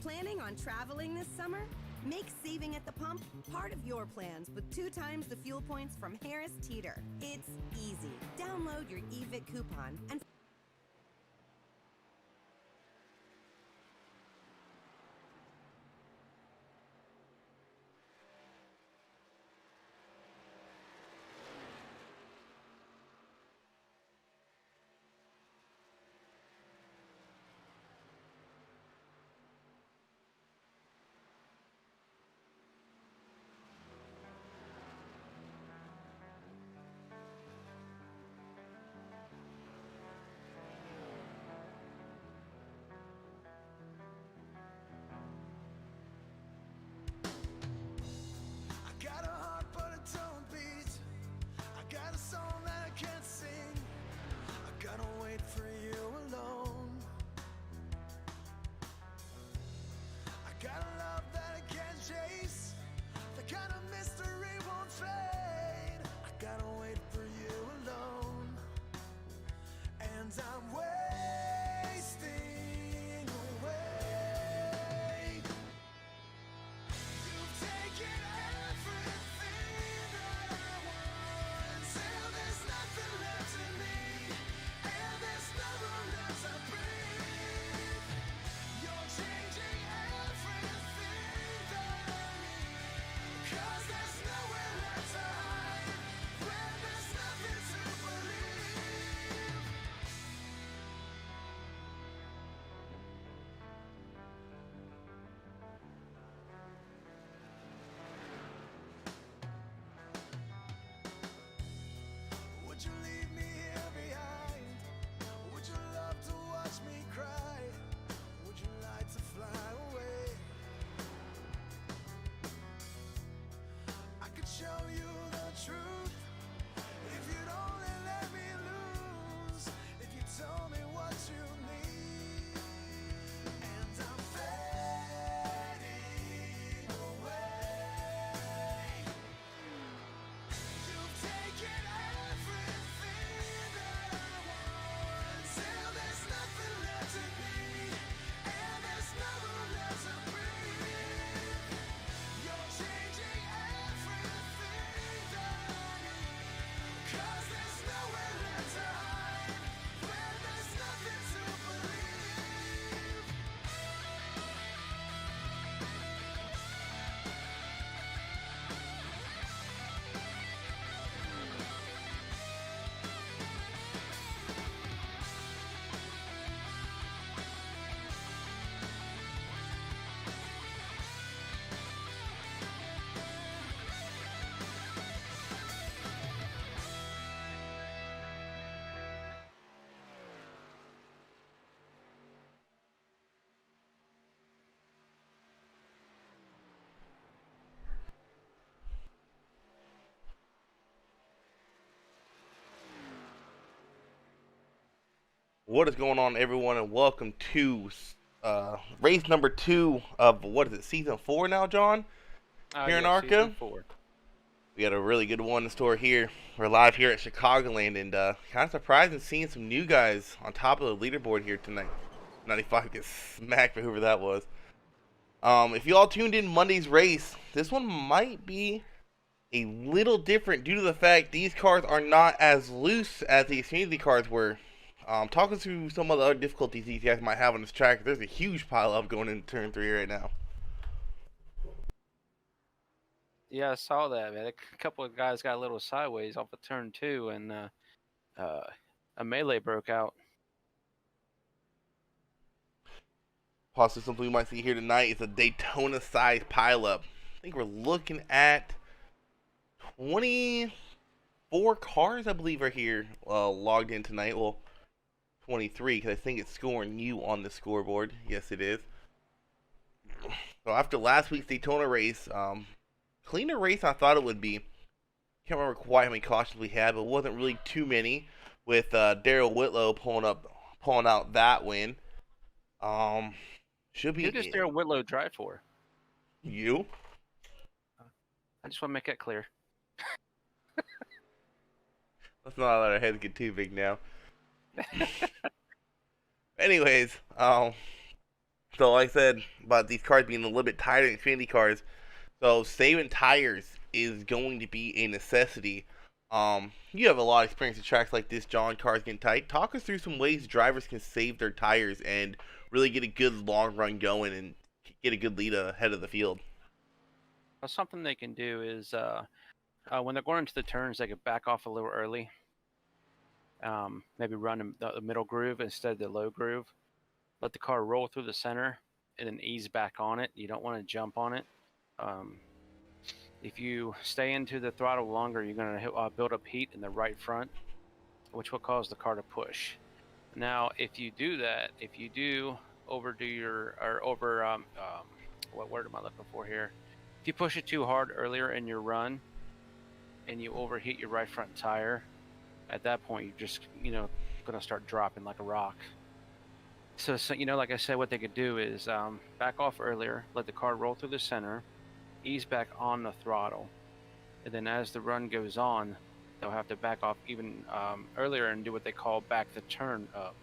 Planning on traveling this summer? Make saving at the pump part of your plans with 2 times the fuel points from Harris Teeter. It's easy. Download your EVIC coupon and What is going on, everyone, and welcome to race number 2 of, what is it, season 4 now, John? Here in ARCA. Season 4. We got a really good one in store here. We're live here at Chicagoland, and kind of surprising seeing some new guys on top of the leaderboard here tonight. 95 gets smacked for whoever that was. If you all tuned in Monday's race, this one might be a little different due to the fact these cars are not as loose as the Xfinity cars were. Talking through some of the other difficulties these guys might have on this track, there's a huge pile up going into turn 3 right now. Yeah, I saw that, man. A couple of guys got a little sideways off of turn 2, and a melee broke out. Possibly something we might see here tonight is a Daytona-sized pileup. I think we're looking at 24 cars, I believe, are here logged in tonight. Well, 23, because I think it's scoring you on the scoreboard. Yes, it is. So after last week's Daytona race, cleaner race I thought it would be. Can't remember quite how many cautions we had, but it wasn't really too many. With Daryl Whitlow pulling out that win. Should be. Who does Daryl Whitlow drive for? You. I just want to make that clear. Let's not let our heads get too big now. Anyways, So like I said about these cars being a little bit tighter than Xfinity cars, so saving tires is going to be a necessity. You have a lot of experience at tracks like this, John. Cars getting tight. Talk us through some ways drivers can save their tires and really get a good long run going and get a good lead ahead of the field. Something they can do is when they're going into the turns, they could back off a little early. Maybe run the middle groove instead of the low groove. Let the car roll through the center and then ease back on it. You don't want to jump on it. If you stay into the throttle longer, you're going to build up heat in the right front, which will cause the car to push. Now, if you do that, if you do overdo your, or over, what word am I looking for here? If you push it too hard earlier in your run and you overheat your right front tire, at that point, you're just, going to start dropping like a rock. So, like I said, what they could do is back off earlier, let the car roll through the center, ease back on the throttle, and then as the run goes on, they'll have to back off even earlier and do what they call back the turn up,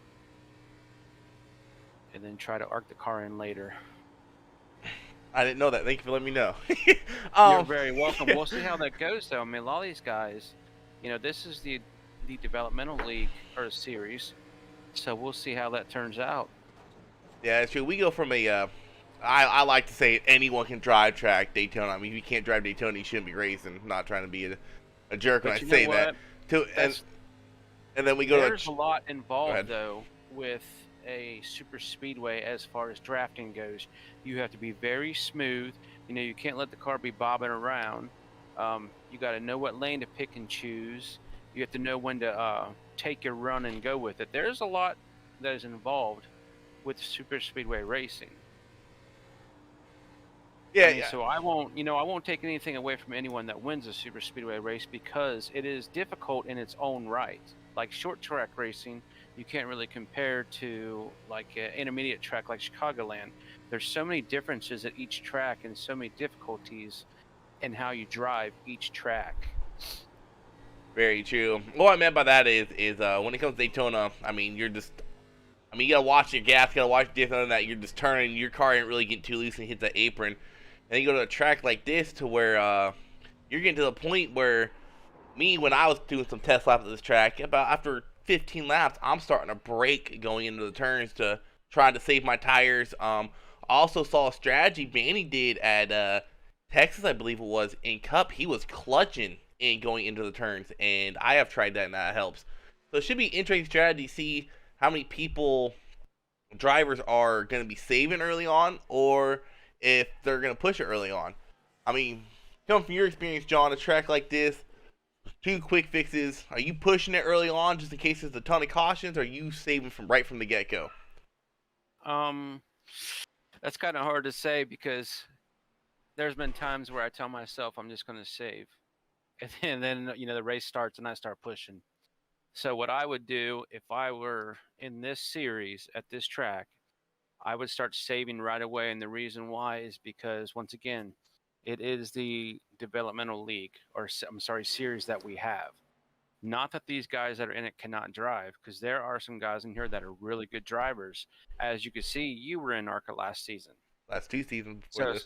and then try to arc the car in later. I didn't know that. Thank you for letting me know. You're very welcome. We'll see how that goes, though. I mean, a lot of these guys, this is the developmental league or series, so we'll see how that turns out. Yeah, it's true. We go from a I like to say anyone can drive track Daytona. I mean, if you can't drive Daytona, you shouldn't be racing. I'm not trying to be a jerk when I say that. And then we go to there's a lot involved though with a super speedway as far as drafting goes. You have to be very smooth. You can't let the car be bobbing around. You got to know what lane to pick and choose. You have to know when to take your run and go with it. There's a lot that is involved with super speedway racing. Yeah, So I won't take anything away from anyone that wins a super speedway race because it is difficult in its own right. Like short track racing, you can't really compare to like an intermediate track like Chicagoland. There's so many differences at each track and so many difficulties in how you drive each track. Very true. What I meant by that is when it comes to Daytona, you gotta watch your gas, you gotta watch this and that. You're just turning, your car ain't really getting too loose and hit the apron. And you go to a track like this to where you're getting to the point where when I was doing some test laps at this track, about after 15 laps, I'm starting to brake going into the turns to try to save my tires. I also saw a strategy Manny did at Texas, I believe it was, in Cup. He was clutching in going into the turns, and I have tried that, and that helps. So it should be interesting strategy to see how many drivers are going to be saving early on, or if they're going to push it early on. Coming from your experience, John, a track like this, 2 quick fixes, are you pushing it early on just in case there's a ton of cautions, or are you saving from the get-go? That's kind of hard to say because there's been times where I tell myself I'm just going to save. And then, the race starts and I start pushing. So what I would do if I were in this series at this track, I would start saving right away. And the reason why is because, once again, it is the developmental league, series that we have. Not that these guys that are in it cannot drive, because there are some guys in here that are really good drivers. As you can see, you were in ARCA last season. Last 2 seasons before this.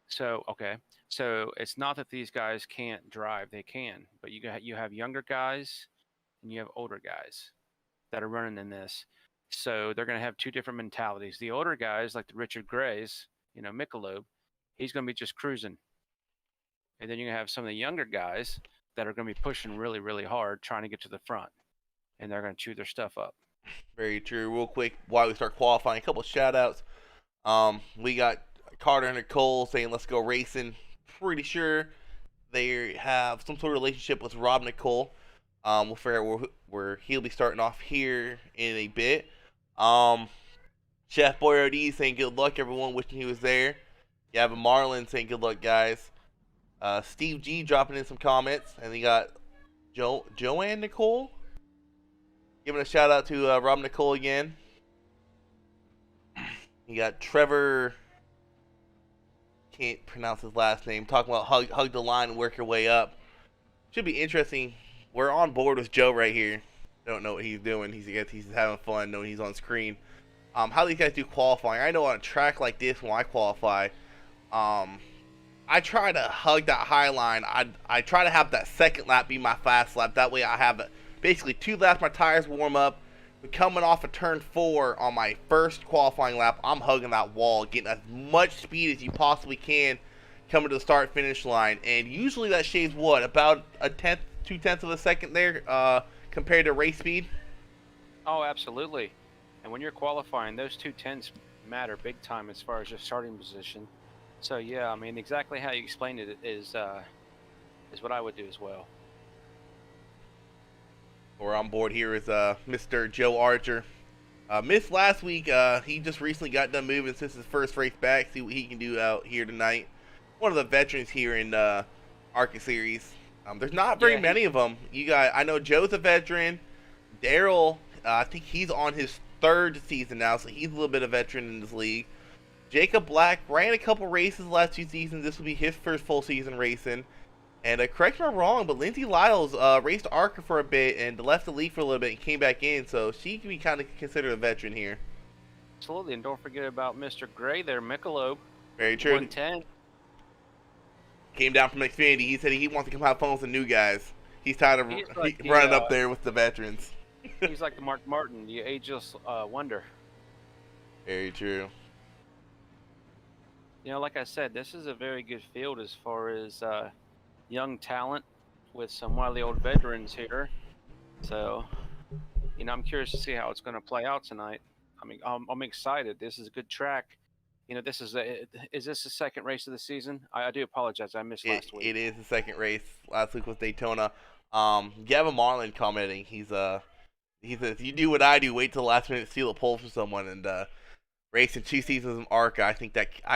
So it's not that these guys can't drive; they can. But you have younger guys and you have older guys that are running in this. So they're going to have 2 different mentalities. The older guys, like the Richard Grays, Michelob, he's going to be just cruising. And then you're going to have some of the younger guys that are going to be pushing really, really hard, trying to get to the front. And they're going to chew their stuff up. Very true. Real quick, while we start qualifying, a couple of shout-outs. We got Carter and Nicole saying, let's go racing. Pretty sure they have some sort of relationship with Rob Nicole. We'll figure out where he'll be starting off here in a bit. Chef Boyardee saying good luck, everyone, wishing he was there. You have Marlon saying good luck, guys. Steve G dropping in some comments. And you got Joanne Nicole giving a shout out to Rob Nicole again. You got Trevor, can't pronounce his last name, talking about hug the line and work your way up. Should be interesting. We're on board with Joe right here. Don't know what he's doing. He's having fun knowing he's on screen. how these guys do qualifying. I know on a track like this, when I qualify, um, I try to hug that high line. I try to have that second lap be my fast lap. That way I have basically 2 laps, my tires warm up. But coming off of turn 4 on my first qualifying lap, I'm hugging that wall, getting as much speed as you possibly can coming to the start finish line. And usually that shaves what, about a tenth, 2/10 of a second there compared to race speed? Oh, absolutely. And when you're qualifying, those 2/10s matter big time as far as your starting position. So yeah, I mean, exactly how you explained it is what I would do as well. We're on board here is Mr. Joe Archer. Missed last week. He just recently got done moving since his first race back. See what he can do out here tonight. One of the veterans here in ARCA series. There's not very many of them. You got, I know Joe's a veteran. Daryl, I think he's on his 3rd season now, so he's a little bit of a veteran in this league. Jacob Black ran a couple races the last 2 seasons. This will be his first full season racing. And correct me if I'm wrong, but Lindsay Lyles raced ARCA for a bit and left the league for a little bit and came back in, so she can be kind of considered a veteran here. Absolutely, and don't forget about Mr. Gray there, Michelob. Very true. 110. Came down from Xfinity. He said he wants to come have fun with the new guys. He's tired of running up there with the veterans. He's like the Mark Martin, the ageless wonder. Very true. You know, like I said, this is a very good field as far as young talent with some wily old veterans here. So, you know, I'm curious to see how it's going to play out tonight. I mean, I'm excited. This is a good track. You know, is this the 2nd race of the season? I do apologize. I missed last week. It is the 2nd race. Last week was Daytona. Gavin Marlin commenting. He says, "You do what I do. Wait till the last minute to steal a pole from someone." And racing 2 seasons of ARCA, I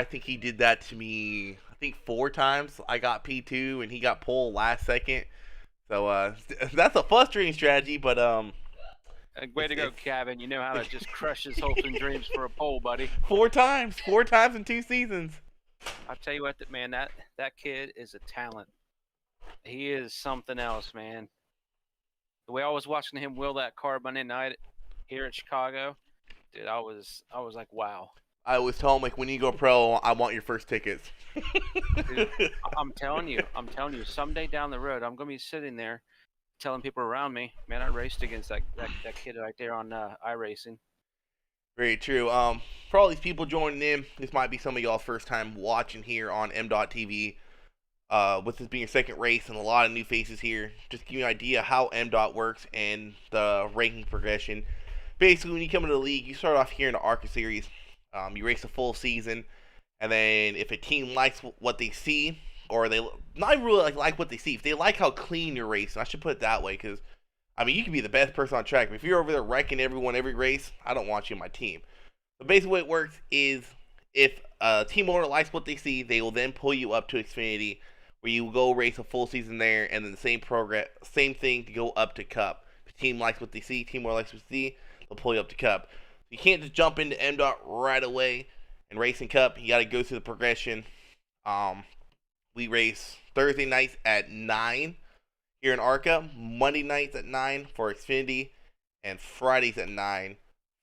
think he did that to me. I think 4 times. I got P2 and he got pole last second. So that's a frustrating strategy, but way to go, Gavin. You know how to just crush his hopes and dreams for a pole, buddy. 4 times in 2 seasons. I'll tell you what, man, that kid is a talent. He is something else, man. The way I was watching him wheel that car Monday night here at Chicago, dude, I was like, wow. I always tell him, like, when you go pro, I want your first tickets. Dude, I'm telling you, someday down the road, I'm gonna be sitting there telling people around me, man, I raced against that kid right there on iRacing. Very true. For all these people joining in, this might be some of y'all's first time watching here on MDOT TV. With this being your 2nd race and a lot of new faces here, just to give you an idea how MDOT works and the ranking progression. Basically, when you come into the league, you start off here in the ARCA series. You race a full season, and then if a team likes what they see, or they not really like what they see, if they like how clean you're racing, I should put it that way, because I mean, you can be the best person on track, but if you're over there wrecking everyone every race, I don't want you on my team. But basically, the way it works is if a team owner likes what they see, they will then pull you up to Xfinity, where you go race a full season there, and then the same thing to go up to Cup. If the team likes what they see, team owner likes what they see, they'll pull you up to Cup. You can't just jump into MDOT right away and racing Cup. You got to go through the progression. We race Thursday nights at 9 here in ARCA, Monday nights at 9 for Xfinity, and Fridays at 9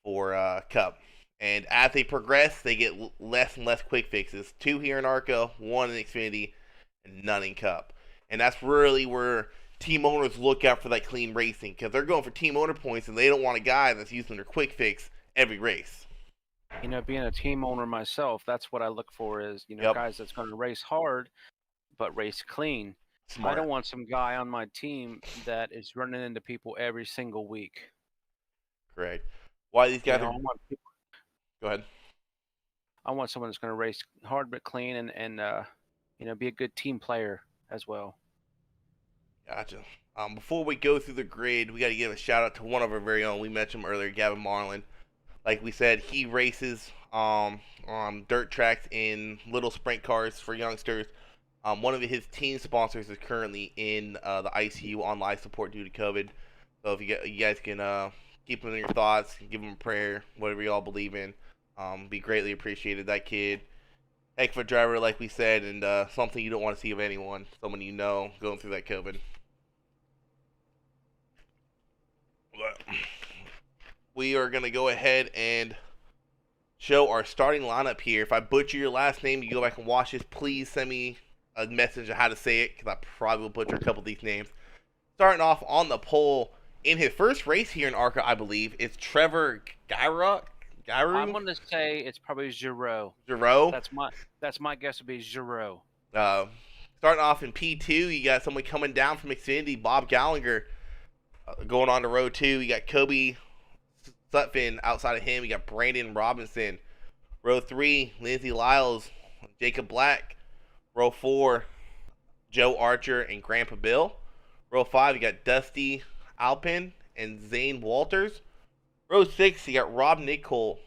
for Cup. And as they progress, they get less and less quick fixes. 2 here in ARCA, 1 in Xfinity, and none in Cup. And that's really where team owners look out for that clean racing, because they're going for team owner points, and they don't want a guy that's using their quick fix every race. You know, being a team owner myself, that's what I look for is, you know, guys that's going to race hard, but race clean. Smart. I don't want some guy on my team that is running into people every single week. Correct. Why these guys are... Go ahead. I want someone that's going to race hard but clean and you know, be a good team player as well. Gotcha. Before we go through the grid, we got to give a shout out to one of our very own. We mentioned him earlier, Gavin Marlin. Like we said, he races on dirt tracks in little sprint cars for youngsters. One of his team sponsors is currently in the ICU on life support due to COVID. So if you guys can keep him in your thoughts, give him a prayer, whatever y'all believe in, be greatly appreciated. That kid, heck of a driver, like we said, and something you don't want to see of anyone, someone you know going through that COVID. But we are going to go ahead and show our starting lineup here. If I butcher your last name, you go back and watch this. Please send me a message of how to say it, because I probably will butcher a couple of these names. Starting off on the pole in his first race here in ARCA, I believe, is Trevor Gyro. I'm going to say it's probably Giro. Giro. That's my guess would be Giro. Starting off in P2, you got someone coming down from Xfinity, Bob Gallagher, going on to row 2. You got Kobe Sutphin outside of him. You got Brandon Robinson. Row 3, Lindsey Lyles, Jacob Black. Row 4, Joe Archer and Grandpa Bill. Row 5, you got Dusty Alpin and Zane Walters. Row 6, you got Rob Nickel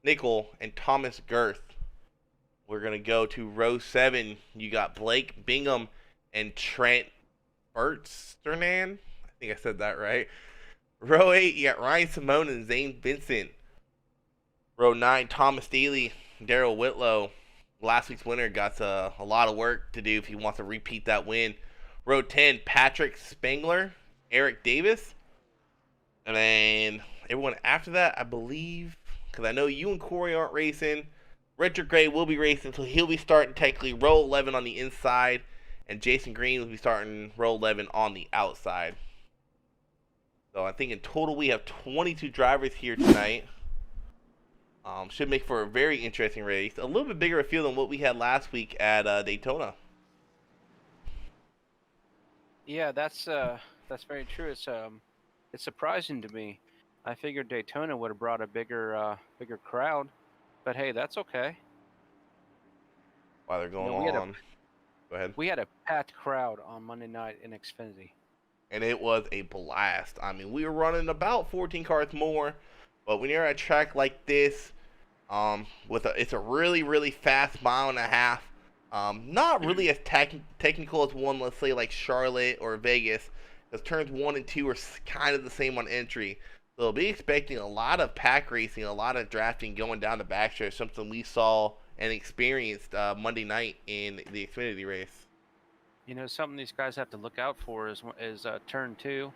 and Thomas Girth. We're going to go to row 7. You got Blake Bingham and Trent Bertsternan. I think I said that right. Row 8, you got Ryan Simone and Zane Vincent. Row 9, Thomas Daly, Darrell Whitlow. Last week's winner got a lot of work to do if he wants to repeat that win. Row 10, Patrick Spangler, Eric Davis. And then everyone after that, I believe, because I know you and Corey aren't racing. Richard Gray will be racing, so he'll be starting technically row 11 on the inside, and Jason Green will be starting row 11 on the outside. So I think in total we have 22 drivers here tonight. Should make for a very interesting race. A little bit bigger a field than what we had last week at Daytona. Yeah, that's very true. It's surprising to me. I figured Daytona would have brought a bigger crowd, but hey, that's okay. While they're going on, go ahead. We had a packed crowd on Monday night in Xfinity, and it was a blast. I mean, we were running about 14 cars more, but when you're at a track like this, it's a really fast mile and a half. Not really as technical as one, let's say like Charlotte or Vegas, because turns 1 and 2 are kind of the same on entry. So they'll be expecting a lot of pack racing, a lot of drafting going down the backstretch, something we saw and experienced Monday night in the Xfinity race. You know, something these guys have to look out for is turn 2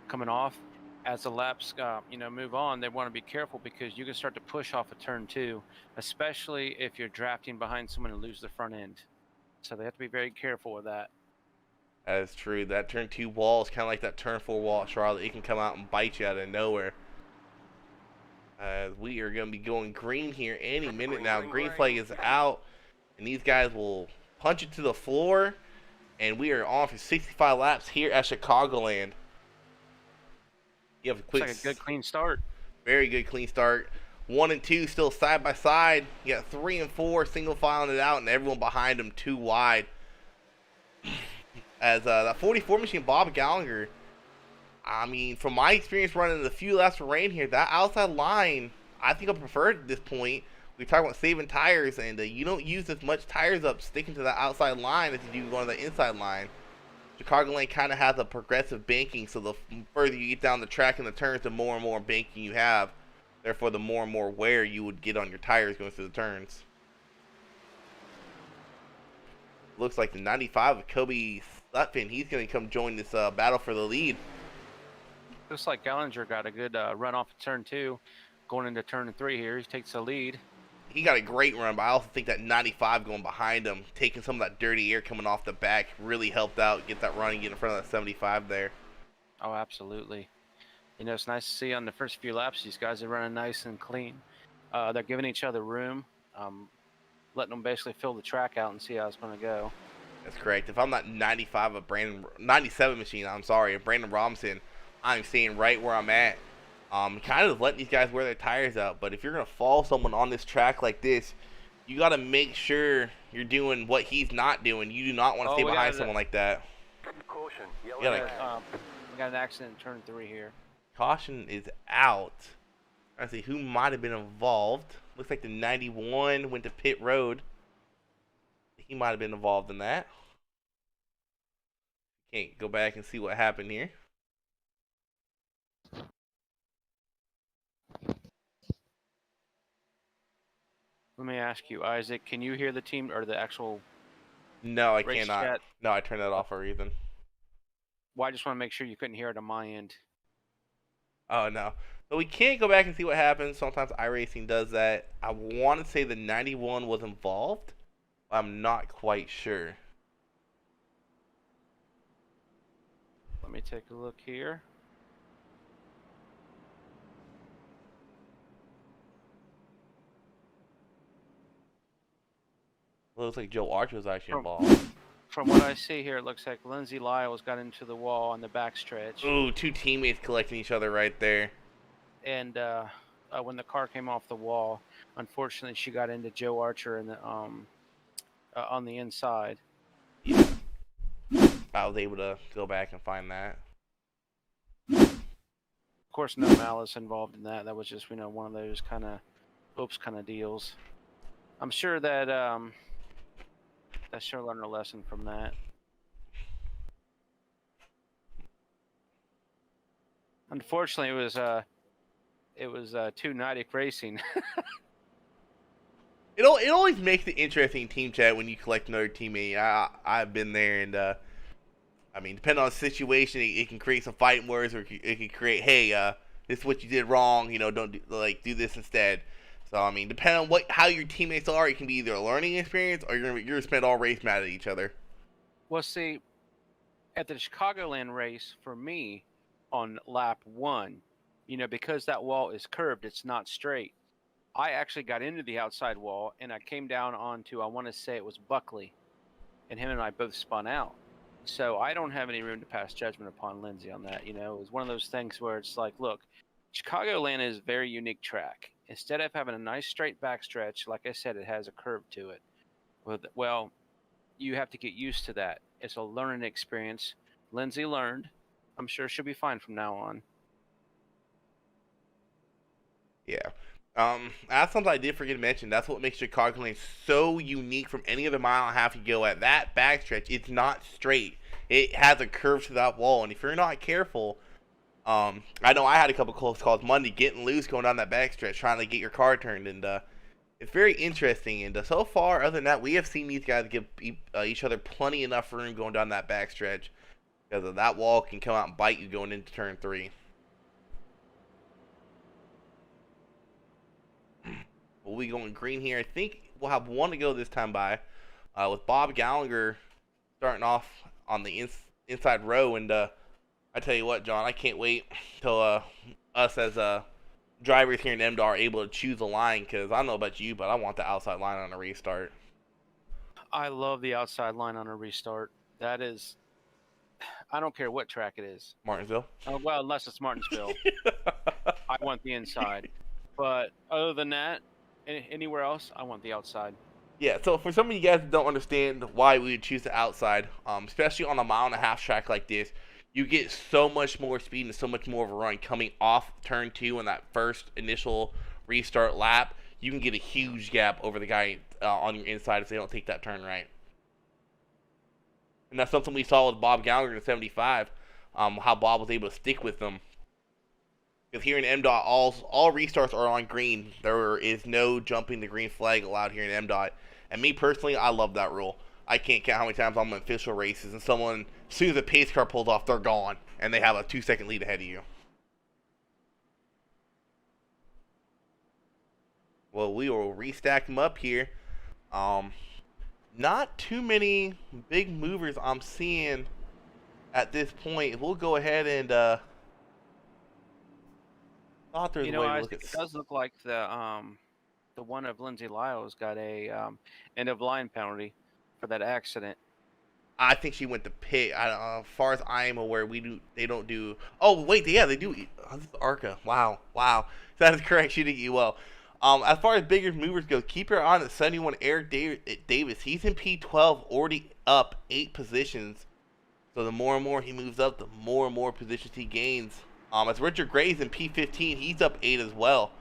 coming off. As the laps move on, they want to be careful because you can start to push off of turn 2, especially if you're drafting behind someone and lose the front end. So they have to be very careful with that. That is true. That turn 2 wall is kind of like that turn 4 wall at Charlotte. It can come out and bite you out of nowhere. We are going to be going green here any minute now. Green flag is out, and these guys will punch it to the floor, and we are on for 65 laps here at Chicagoland. You have a quick, it's like a good clean start. Very good clean start. 1 and 2 still side by side. You got 3 and 4 single filing it out, and everyone behind them 2 wide. As that 44 machine, Bob Gallagher, I mean, from my experience running the few laps of rain here, that outside line, I think I prefer it at this point. We're talking about saving tires, and you don't use as much tires up sticking to the outside line as you do going to the inside line. Chicagoland kind of has a progressive banking, so the further you get down the track in the turns, the more and more banking you have. Therefore, the more and more wear you would get on your tires going through the turns. Looks like the 95 of Kobe Sutphin, he's going to come join this battle for the lead. Looks like Gallagher got a good run off of turn 2. Going into turn 3 here, he takes the lead. He got a great run, but I also think that 95 going behind him, taking some of that dirty air coming off the back, really helped out, get that run and get in front of that 75 there. Oh, absolutely. You know, it's nice to see on the first few laps, these guys are running nice and clean. They're giving each other room, letting them basically fill the track out and see how it's going to go. That's correct. If I'm not 97 machine, I'm sorry, Brandon Robinson, I'm staying right where I'm at. Kind of letting these guys wear their tires out. But if you're going to follow someone on this track like this, you got to make sure you're doing what he's not doing. You do not want to stay behind someone like that. Caution. We got an accident in turn 3 here. Caution is out. Let's see who might have been involved. Looks like the 91 went to pit road. He might have been involved in that. Can't go back and see what happened here. Let me ask you, Isaac, can you hear the team or the actual No, I race cannot. chat? No, I turned that off for a reason. Well, I just want to make sure you couldn't hear it on my end. Oh, no. So we can't go back and see what happens. Sometimes iRacing does that. I want to say the 91 was involved. I'm not quite sure. Let me take a look here. Looks like Joe Archer was actually involved. From what I see here, it looks like Lindsay Lyles got into the wall on the backstretch. Ooh, two teammates collecting each other right there. And when the car came off the wall, unfortunately, she got into Joe Archer in the, on the inside. Yeah. I was able to go back and find that. Of course, no malice involved in that. That was just, one of those kind of oops kind of deals. I'm sure that sure learned a lesson from that. Unfortunately, it was 290 racing. It always makes it interesting team chat when you collect another teammate. I've been there, and I mean, depending on the situation, it can create some fighting words, or it can create, hey, this is what you did wrong. Don't do this instead. So I mean, depending on how your teammates are, it can be either a learning experience or you're gonna spend all race mad at each other. Well, see, at the Chicagoland race, for me, on lap 1, because that wall is curved, it's not straight. I actually got into the outside wall, and I came down onto, I want to say it was Buckley, and him and I both spun out. So I don't have any room to pass judgment upon Lindsay on that. It was one of those things where it's like, look, Chicagoland is a very unique track. Instead of having a nice straight backstretch, like I said, it has a curve to it. Well, you have to get used to that. It's a learning experience. Lindsay learned. I'm sure she'll be fine from now on. Yeah. That's something I did forget to mention. That's what makes Chicagoland so unique from any other mile and a half you go at. That backstretch, it's not straight. It has a curve to that wall, and if you're not careful, I know I had a couple close calls Monday, getting loose going down that backstretch, trying to get your car turned, and it's very interesting. And so far, other than that, we have seen these guys give each other plenty enough room going down that backstretch, because that wall can come out and bite you going into turn 3. We'll be going green here. I think we'll have one to go this time by, with Bob Gallagher starting off on the inside row. And I tell you what, John, I can't wait till us as drivers here in MDOT are able to choose a line, because I don't know about you, but I want the outside line on a restart. I love the outside line on a restart. That is, I don't care what track it is. Martinsville? Well, unless it's Martinsville. I want the inside. But other than that, anywhere else, I want the outside. Yeah, so for some of you guys that don't understand why we would choose the outside, especially on a 1.5 mile track like this, you get so much more speed and so much more of a run coming off turn 2 in that first initial restart lap. You can get a huge gap over the guy on your inside if they don't take that turn right. And that's something we saw with Bob Gallagher in 75, how Bob was able to stick with them. Because here in MDOT, all restarts are on green. There is no jumping the green flag allowed here in MDOT. And me personally, I love that rule. I can't count how many times I'm in official races and someone, as soon as the pace car pulls off, they're gone. And they have a 2-second lead ahead of you. Well, we will restack them up here. Not too many big movers I'm seeing at this point. We'll go ahead and... It does look like the one of Lindsay Lyles got a end of line penalty for that accident. I think she went to pit. As far as I am aware, they don't do. Oh wait, yeah, they do. Oh, this is ARCA. Wow. That is correct. She did get well. As far as bigger movers go, keep your eye on the 71 Eric Davis. He's in P12, already up 8 positions. So the more and more he moves up, the more and more positions he gains. As Richard Gray's in P15, he's up 8 as well.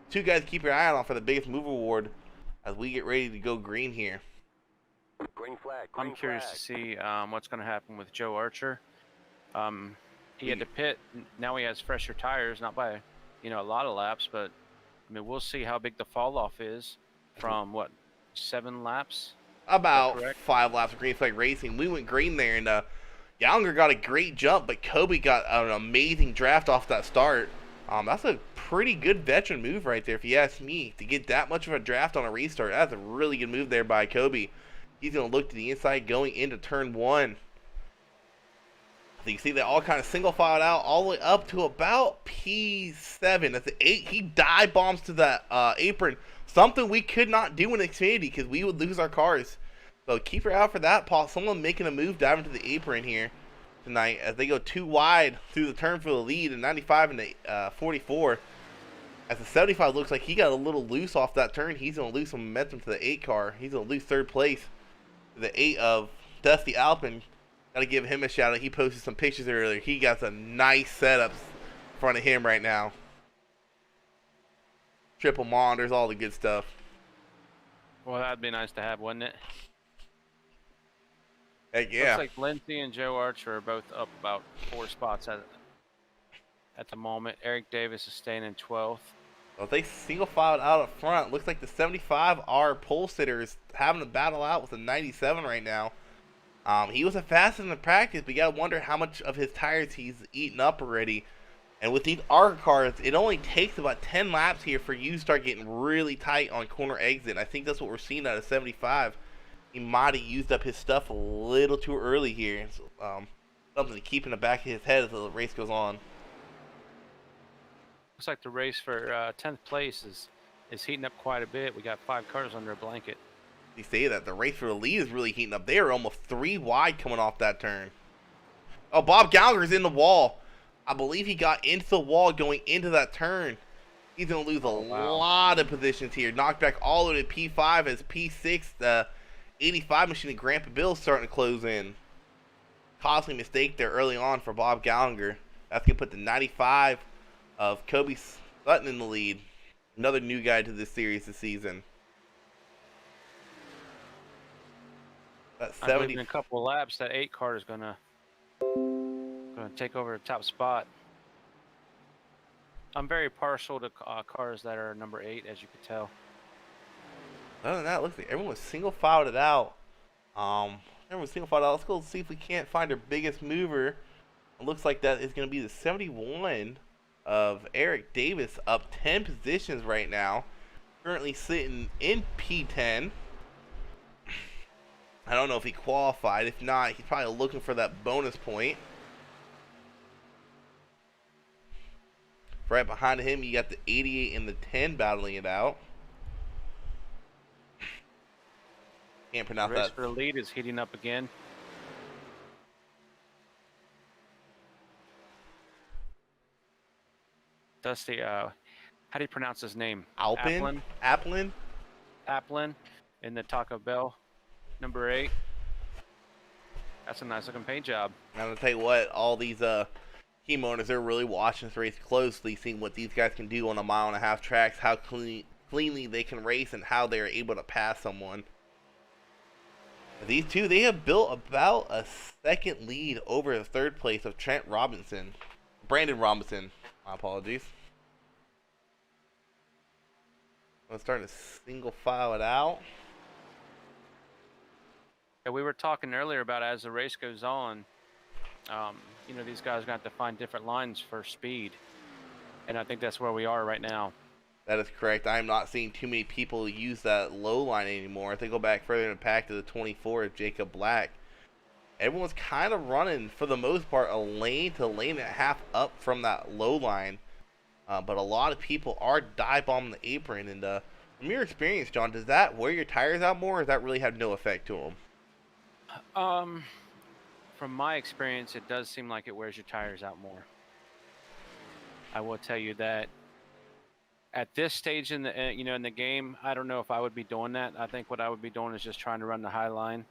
2 guys to keep your eye on for the biggest move award as we get ready to go green here. Green flag. I'm curious to see what's going to happen with Joe Archer. He had to pit. Now he has fresher tires, not by a lot of laps, but I mean we'll see how big the fall off is from 7 laps. About 5 laps of green flag racing. We went green there, and Gallagher got a great jump, but Kobe got an amazing draft off that start. That's a pretty good veteran move right there, if you ask me. To get that much of a draft on a restart, that's a really good move there by Kobe. He's going to look to the inside going into turn 1. So you see they all kind of single filed out all the way up to about P7. That's the 8. He dive bombs to that apron. Something we could not do in Xfinity because we would lose our cars. So keep your eye out for that, Paul. Someone making a move diving to the apron here tonight as they go too wide through the turn for the lead in 95 and the 44. As the 75 looks like he got a little loose off that turn, he's going to lose some momentum to the 8 car. He's going to lose third place to the 8 of Dusty Alpin. Got to give him a shout out. He posted some pictures earlier. He got some nice setups in front of him right now. Triple monitors, all the good stuff. Well, that'd be nice to have, wouldn't it? Heck yeah. Looks like Lindsay and Joe Archer are both up about 4 spots at the moment. Eric Davis is staying in 12th. Well, they single filed out up front. Looks like the 75 are pole sitters having a battle out with the 97 right now. He was a fast in the practice, but you gotta wonder how much of his tires he's eaten up already. And with these ARCA cars, it only takes about 10 laps here for you to start getting really tight on corner exit. I think that's what we're seeing out of 75. He might have used up his stuff a little too early here. So, something to keep in the back of his head as the race goes on. Looks like the race for 10th place is heating up quite a bit. We got 5 cars under a blanket. You say that the race for the lead is really heating up. They are almost 3 wide coming off that turn. Oh, Bob Gallagher's in the wall. I believe he got into the wall going into that turn. He's going to lose a lot of positions here. Knocked back all the way to P5 as P6, the 85 machine of Grandpa Bill's starting to close in. Costly mistake there early on for Bob Gallagher. That's going to put the 95 of Kobe Sutton in the lead. Another new guy to this series this season. That's 70. I believe in a couple of laps, that 8 car is gonna take over the top spot. I'm very partial to cars that are number 8, as you can tell. Other than that, it looks like everyone was single filed it out. Everyone's single filed out. Let's go see if we can't find our biggest mover. It looks like that is going to be the 71 of Eric Davis, up 10 positions right now. Currently sitting in P10. I don't know if he qualified. If not, he's probably looking for that bonus point. Right behind him, you got the 88 and the 10 battling it out. Can't pronounce the race that. for the lead is heating up again. Dusty, how do you pronounce his name? Applin? Applin in the Taco Bell, number 8. That's a nice looking paint job. I'm going to tell you what, all these team owners are really watching this race closely, seeing what these guys can do on a 1.5-mile tracks, how cleanly they can race, and how they're able to pass someone. These two, they have built about a second lead over the third place of Brandon Robinson. My apologies. I'm starting to single file it out. Yeah, we were talking earlier about as the race goes on, you know, these guys are going to have to find different lines for speed. And I think that's where we are right now. That is correct. I am not seeing too many people use that low line anymore. If they go back further in the pack to the 24 of Jacob Black, everyone's kind of running, for the most part, a lane to lane and a half up from that low line. But a lot of people are dive bombing the apron. And from your experience, John, does that wear your tires out more, or does that really have no effect to them? From my experience, it does seem like it wears your tires out more. I will tell you that. At this stage in the in the game, I don't know if I would be doing that. I think what I would be doing is just trying to run the high line,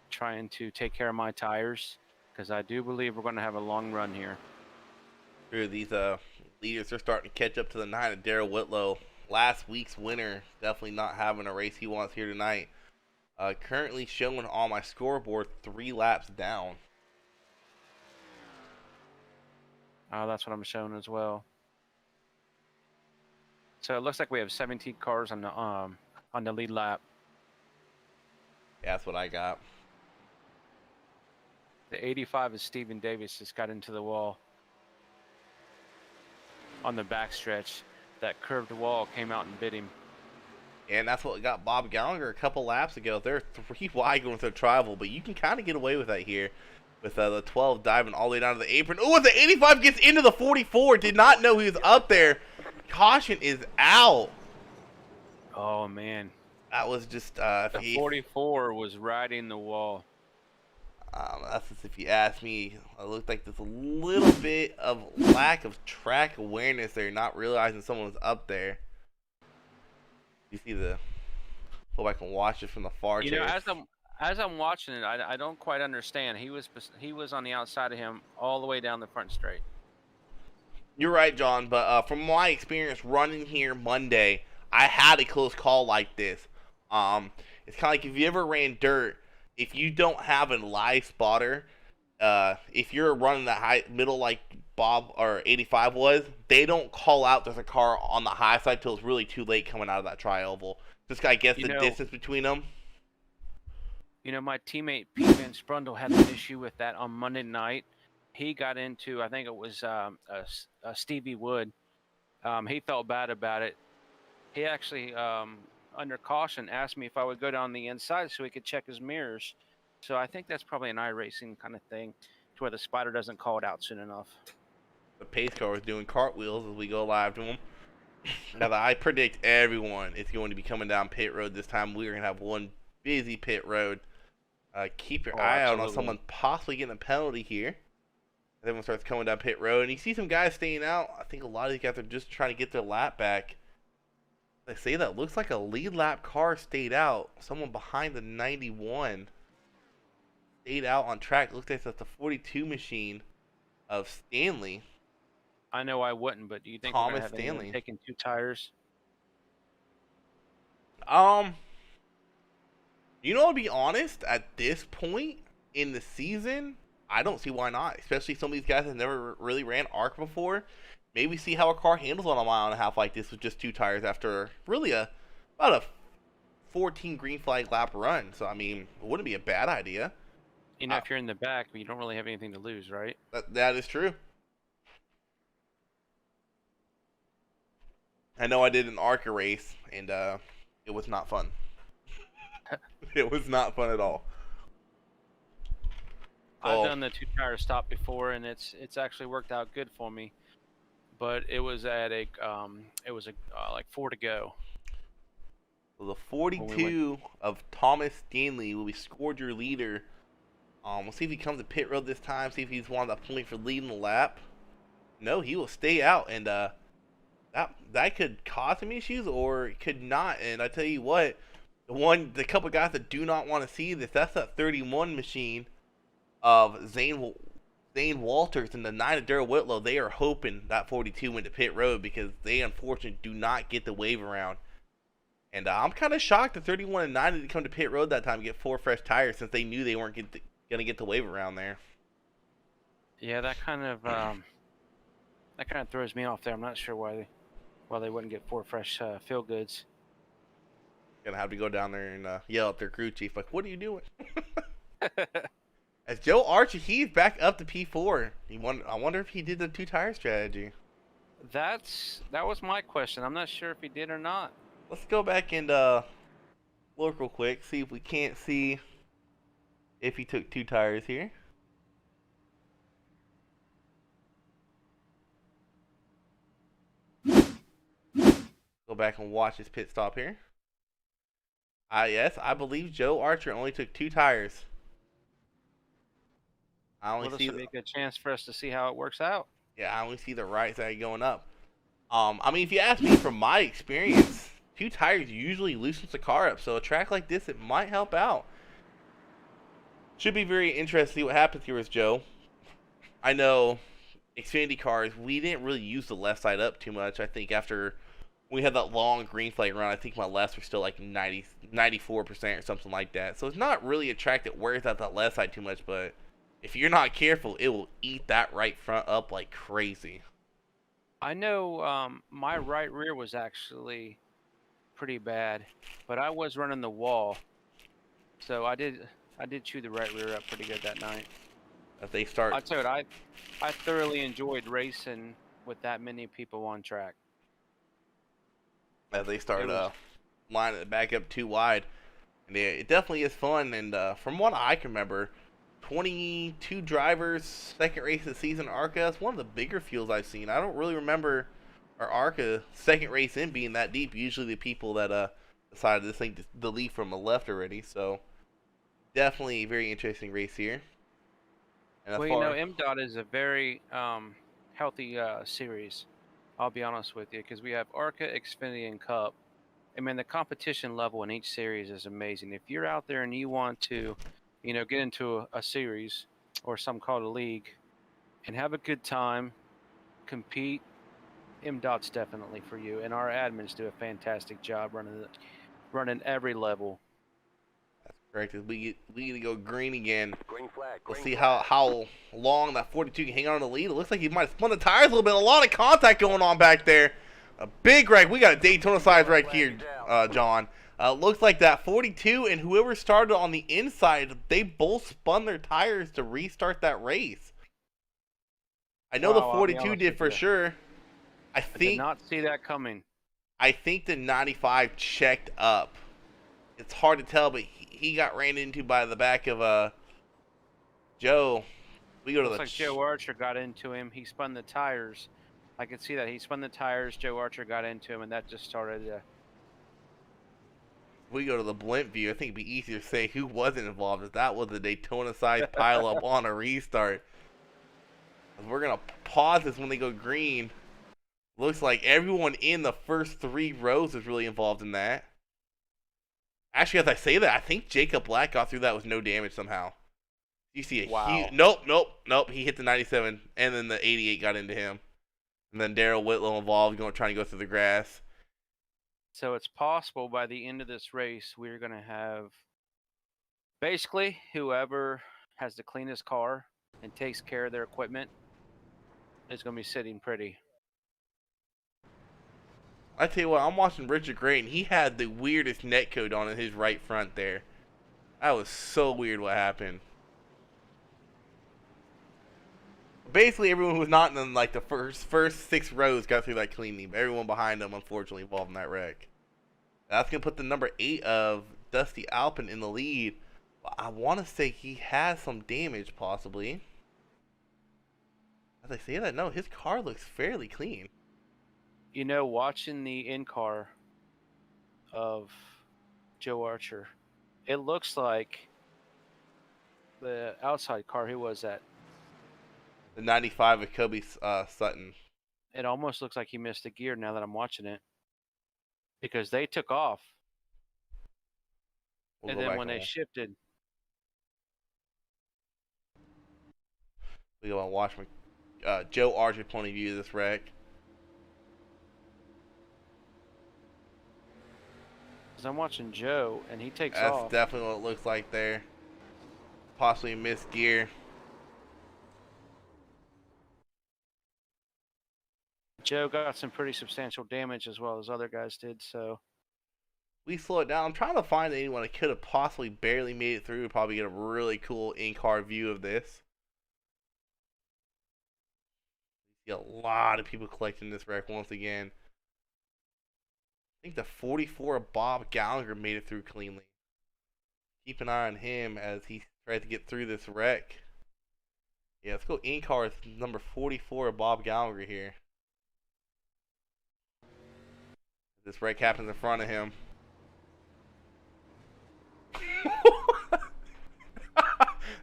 trying to take care of my tires, because I do believe we're going to have a long run here. True, these leaders are starting to catch up to the 9 of Darrell Whitlow. Last week's winner, definitely not having a race he wants here tonight. Currently showing on my scoreboard 3 laps down. That's what I'm showing as well. So it looks like we have 17 cars on the lead lap. Yeah, that's what I got. The 85 is Stephen Davis, just got into the wall on the backstretch. that curved wall came out and bit him. And that's what got Bob Gallagher a couple laps ago. They're 3 wide going through travel, but you can kind of get away with that here. With the 12 diving all the way down to the apron. Oh, the 85 gets into the 44. Did not know he was up there. Caution is out. Oh, man. That was just... the 44 was riding the wall. That's just if you ask me. It looked like there's a little bit of lack of track awareness there. Not realizing someone was up there. You see the... Go back and watch it from the far You know, as I'm watching it, I don't quite understand. He was on the outside of him all the way down the front straight. You're right, John, but from my experience running here Monday, I had a close call like this. It's kind of like if you ever ran dirt, if you don't have a live spotter, if you're running the high middle like Bob or 85 was, they don't call out there's a car on the high side till it's really too late coming out of that tri-oval. Just I guess the distance between them. You know, my teammate Pete Van Sprundle had an issue with that on Monday night. He got into, I think it was Stevie Wood. He felt bad about it. He actually, under caution, asked me if I would go down the inside so he could check his mirrors. So I think that's probably an iRacing kind of thing, to where the spider doesn't call it out soon enough. The pace car is doing cartwheels as we go live to them. Now, I predict everyone is going to be coming down pit road this time. We're going to have one busy pit road. Keep your eye out on someone possibly getting a penalty here. Everyone starts coming down pit road, and you see some guys staying out. I think a lot of these guys are just trying to get their lap back. They say that looks like a lead lap car stayed out. Someone behind the 91 stayed out on track. Looks like that's the 42 machine of Stanley. I know I wouldn't, but do you think Thomas we're going to have Stanley anyone taking 2 tires? You know, to be honest, at this point in the season, I don't see why not. Especially some of these guys have never really ran ARC before. Maybe see how a car handles on a mile and a half like this with just 2 tires after really about a 14 green flag lap run. So, I mean, it wouldn't be a bad idea. You know, if you're in the back, you don't really have anything to lose, right? That is true. I know I did an ARCA race, and it was not fun. It was not fun at all. I've done the 2 tire stop before, and it's actually worked out good for me. But it was at a like 4 to go. So the 42 of Thomas Stanley will be scored your leader. We'll see if he comes to pit road this time. See if he's won the point for leading the lap. No, he will stay out, and that could cause him issues, or it could not. And I tell you what, the couple guys that do not want to see this, that's that 31 machine of Zane Walters and the 9 of Darrell Whitlow. They are hoping that 42 went to pit road because they unfortunately do not get the wave around. And I'm kind of shocked that 31 and 9 didn't come to pit road that time and get 4 fresh tires, since they knew they weren't going to get the wave around there. Yeah, that kind of throws me off there. I'm not sure why they wouldn't get 4 fresh feel goods. Gonna have to go down there and yell at their crew chief, like, what are you doing? As Joe Archer, he's back up to P4. I wonder if he did the 2 tire strategy. That was my question. I'm not sure if he did or not. Let's go back and look real quick, see if we can't see if he took 2 tires here. Go back and watch his pit stop here. Yes, I believe Joe Archer only took 2 tires. This would be a good chance for us to see how it works out. Yeah, I only see the right side going up. I mean, if you ask me, from my experience, 2 tires usually loosens the car up. So a track like this, it might help out. Should be very interesting to see what happens here with Joe. I know Xfinity cars, we didn't really use the left side up too much. I think after we had that long green flag run, I think my lefts were still like 94% or something like that. So it's not really a track that wears out that left side too much, but if you're not careful, it will eat that right front up like crazy. I know my right rear was actually pretty bad, but I was running the wall, so I did chew the right rear up pretty good that night. As they start, I tell you what, I thoroughly enjoyed racing with that many people on track. as they start It was- lining it back up too wide. And yeah, it definitely is fun. And from what I can remember, 22 drivers, second race of the season, ARCA. It's one of the bigger fields I've seen. I don't really remember our ARCA second race in being that deep. Usually the people that decided this thing the lead from the left already. So definitely a very interesting race here. And Well, you know, MDOT is a very healthy series. I'll be honest with you, because we have ARCA, Xfinity, and Cup. I mean, the competition level in each series is amazing. If you're out there and you want to, you know, get into a series or some called a league and have a good time, compete, MDOT's definitely for you. And our admins do a fantastic job running every level. correct. As we get to go green again. Green flag. We'll Green see flag. how long that 42 can hang on to the lead. It looks like he might have spun the tires a little bit. A lot of contact going on back there. A big wreck. We got a Daytona size right here, John. Looks like that 42 and whoever started on the inside, they both spun their tires to restart that race. I know the Wow, I'll be 42 honest did with for you. sure. I did not see that coming. I think the 95 checked up. It's hard to tell, but he got ran into by the back of Joe. We go to Looks the like Joe Archer got into him. He spun the tires. I could see that. He spun the tires. Joe Archer got into him, and that just started. We go to the blimp view. I think it'd be easier to say who wasn't involved if that was a Daytona-sized pileup on a restart. We're going to pause this when they go green. Looks like everyone in the first 3 rows is really involved in that. Actually, as I say that, I think Jacob Black got through that with no damage somehow. You see a huge... Nope. He hit the 97, and then the 88 got into him. And then Darrell Whitlow involved, trying to go through the grass. So it's possible by the end of this race, we're going to have basically whoever has the cleanest car and takes care of their equipment is going to be sitting pretty. I tell you what, I'm watching Richard Gray, and he had the weirdest netcode on in his right front there. That was so weird what happened. Basically, everyone who was not in like the first 6 rows got through that cleanly, but everyone behind them, unfortunately, involved in that wreck. That's going to put the number 8 of Dusty Alpin in the lead. I want to say he has some damage, possibly. As I say that, no, his car looks fairly clean. You know, watching the in-car of Joe Archer, it looks like the outside car, who was that? The 95 of Kobe Sutton. It almost looks like he missed a gear now that I'm watching it. Because they took off. We'll And go then back when and they shifted, we go and watch Joe Archer's point of view of this wreck. because I'm watching Joe, and he takes That's off. definitely what it looks like there. Possibly missed gear. Joe got some pretty substantial damage as well as other guys did, so We slow it down. I'm trying to find anyone that could have possibly barely made it through. Probably get a really cool in-car view of this. You see a lot of people collecting this wreck once again. I think the 44 of Bob Gallagher made it through cleanly. Keep an eye on him as he tries to get through this wreck. Yeah, let's go in-car with number 44 of Bob Gallagher here. This wreck happens in front of him.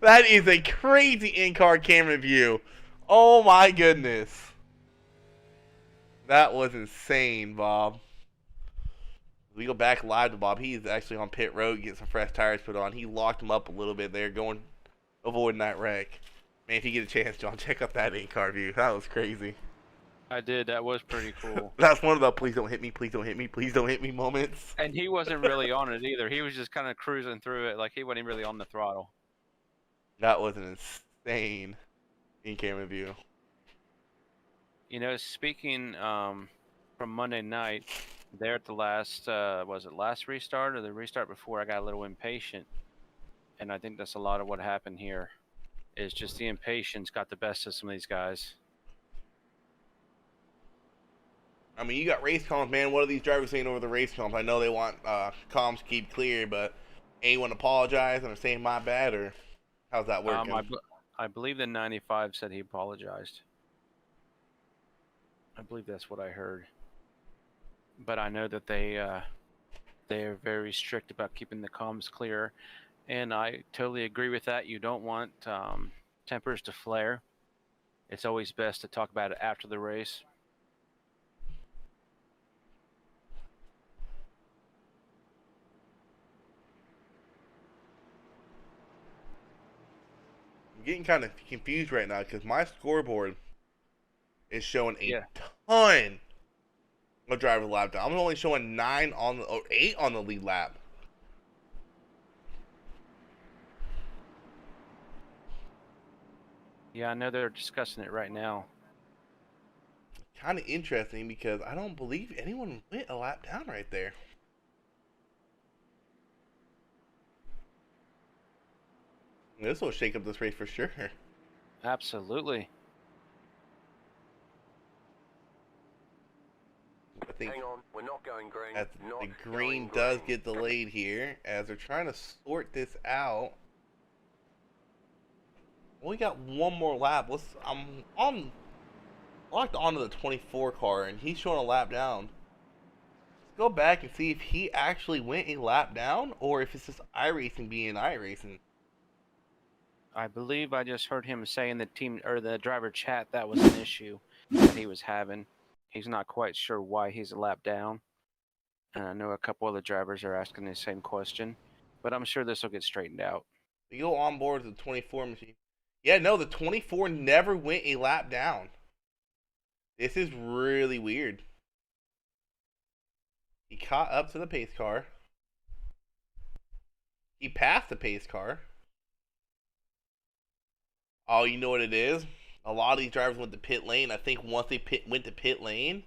That is a crazy in-car camera view. Oh my goodness. That was insane, Bob. We go back live to Bob. He's actually on pit road getting some fresh tires put on. He locked him up a little bit there, avoiding that wreck. Man, if you get a chance, John, check out that in-car view. That was crazy. I did. That was pretty cool. That's one of the please don't hit me, please don't hit me, please don't hit me moments. And he wasn't really on it either. He was just kind of cruising through it, like he wasn't really on the throttle. That was an insane in-camera view. You know, speaking from Monday night, there at the last, was it last restart or the restart before, I got a little impatient. And I think that's a lot of what happened here, is just the impatience got the best of some of these guys. I mean, you got race comms, man. What are these drivers saying over the race comms? I know they want comms to keep clear, but anyone apologize and are saying my bad, or how's that working? I believe the 95 said he apologized. I believe that's what I heard. But I know that they're very strict about keeping the comms clear, and I totally agree with that. You don't want tempers to flare. It's always best to talk about it after the race. I'm getting kind of confused right now because my scoreboard is showing a Yeah. ton of driver lap time. I'm only showing 9 on the, or 8 on the lead lap. Yeah, I know they're discussing it right now. Kind of interesting because I don't believe anyone went a lap down right there. This will shake up this race for sure. Absolutely. I think Hang on, we're not going green. as Not the going green does green. get delayed here as they're trying to sort this out. We got one more lap. I'm locked onto the 24 car and he's showing a lap down. Let's go back and see if he actually went a lap down or if it's just iRacing being iRacing. I believe I just heard him say in the team or the driver chat that was an issue that he was having. He's not quite sure why he's a lap down. And I know a couple other drivers are asking the same question, but I'm sure this will get straightened out. We go on board with the 24 machine. Yeah, no, the 24 never went a lap down. This is really weird. He caught up to the pace car. He passed the pace car. Oh, you know what it is? A lot of these drivers went to pit lane. I think once they went to pit lane,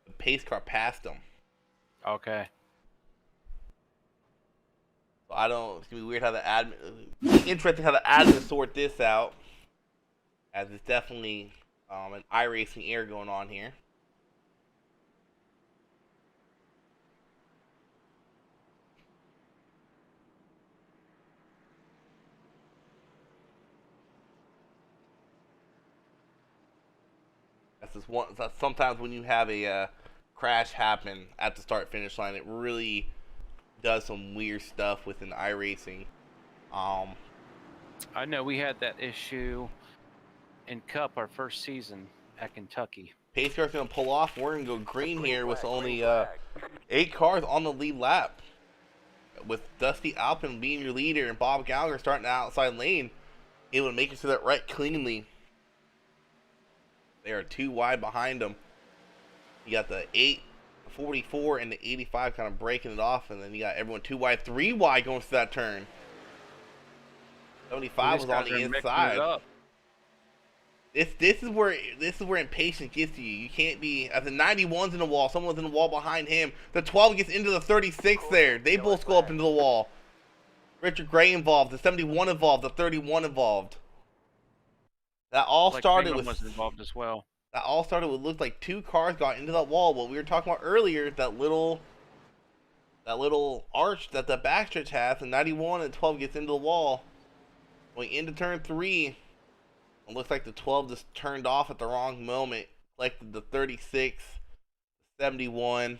the pace car passed them. Okay. So I don't. It's gonna be weird how the admin. Interesting how the admin sort this out, as it's definitely an iRacing error going on here. That's just one. That's sometimes when you have a crash happen at the start finish line, it really does some weird stuff within iRacing. I know we had that issue in Cup our first season at Kentucky. Pace car's gonna pull off. We're gonna go green here with Green only flag. 8 cars on the lead lap. With Dusty Alpin being your leader and Bob Gallagher starting the outside lane, able to make it to that right cleanly. They are 2 wide behind them. You got the 844 and the 85 kind of breaking it off, and then you got everyone 2 wide, 3 wide going to that turn. 75 was on the inside. This is where impatience gets to you. You can't be as the 91's in the wall, someone's in the wall behind him. The 12 gets into the 36 there. They both go up into the wall. Richard Gray involved, the 71 involved, the 31 involved. That all started with was involved as well. That all started with looked like 2 cars got into that wall. What we were talking about earlier, that little arch that the backstretch has, and 91 and 12 gets into the wall. Going into turn 3, it looks like the 12 just turned off at the wrong moment. Collected the 36, 71.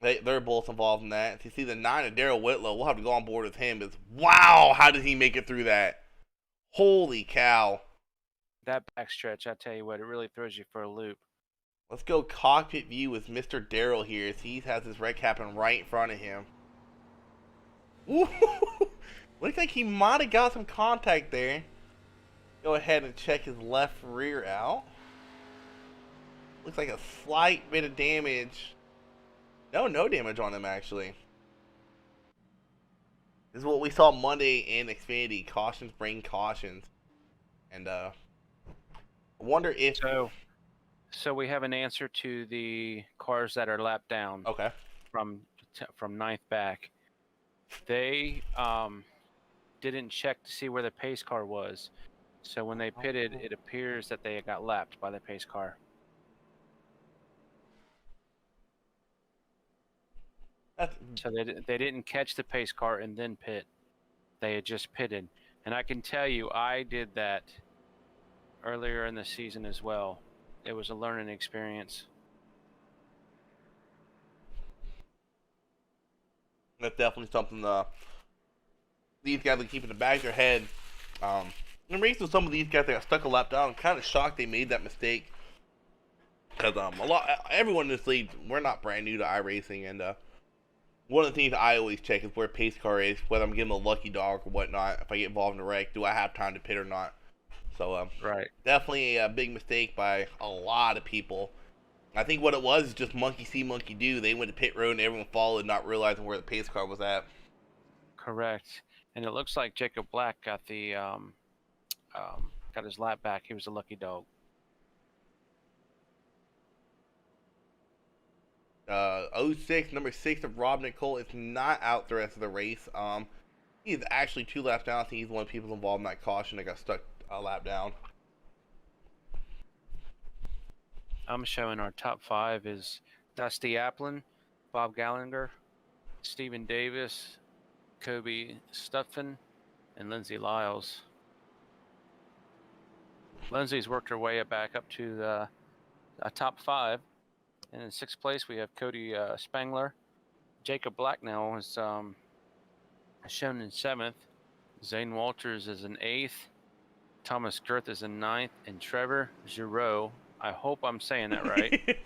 They're both involved in that. So you see the 9 of Daryl Whitlow. We'll have to go on board with him. It's wow, how did he make it through that? Holy cow. That backstretch, I tell you what, it really throws you for a loop. Let's go cockpit view with Mr. Daryl here as he has his red cap right in front of him. Ooh, looks like he might have got some contact there. Go ahead and check his left rear out. Looks like a slight bit of damage. No damage on him actually. This is what we saw Monday in Xfinity. Cautions bring cautions. And I wonder if... So we have an answer to the cars that are lapped down. Okay. From 9th back. They didn't check to see where the pace car was. So when they pitted, it appears that they got lapped by the pace car. So they didn't catch the pace car and then pit. They had just pitted. And I can tell you, I did that earlier in the season as well. It was a learning experience. That's definitely something these guys will keep in the back of their head. The reason some of these guys that got stuck a lap down, I'm kind of shocked they made that mistake. Because everyone in this league, we're not brand new to iRacing, and one of the things I always check is where pace car is, whether I'm giving a lucky dog or whatnot. If I get involved in a wreck, do I have time to pit or not? So right, definitely a big mistake by a lot of people. I think what it was is just monkey see, monkey do. They went to pit road and everyone followed, not realizing where the pace car was at. correct. And it looks like Jacob Black got the got his lap back. He was a lucky dog. 06, number 6 of Rob Nicole is not out the rest of the race. He's actually 2 laps down. I think he's one of the people involved in that caution that got stuck a lap down. I'm showing our top 5 is Dusty Applin, Bob Gallagher, Stephen Davis, Kobe Stuffin, and Lindsay Lyles. Lindsay's worked her way back up to the top 5. And in 6th place, we have Cody Spangler. Jacob Black now is shown in 7th. Zane Walters is in 8th. Thomas Girth is in 9th. And Trevor Giroux, I hope I'm saying that right.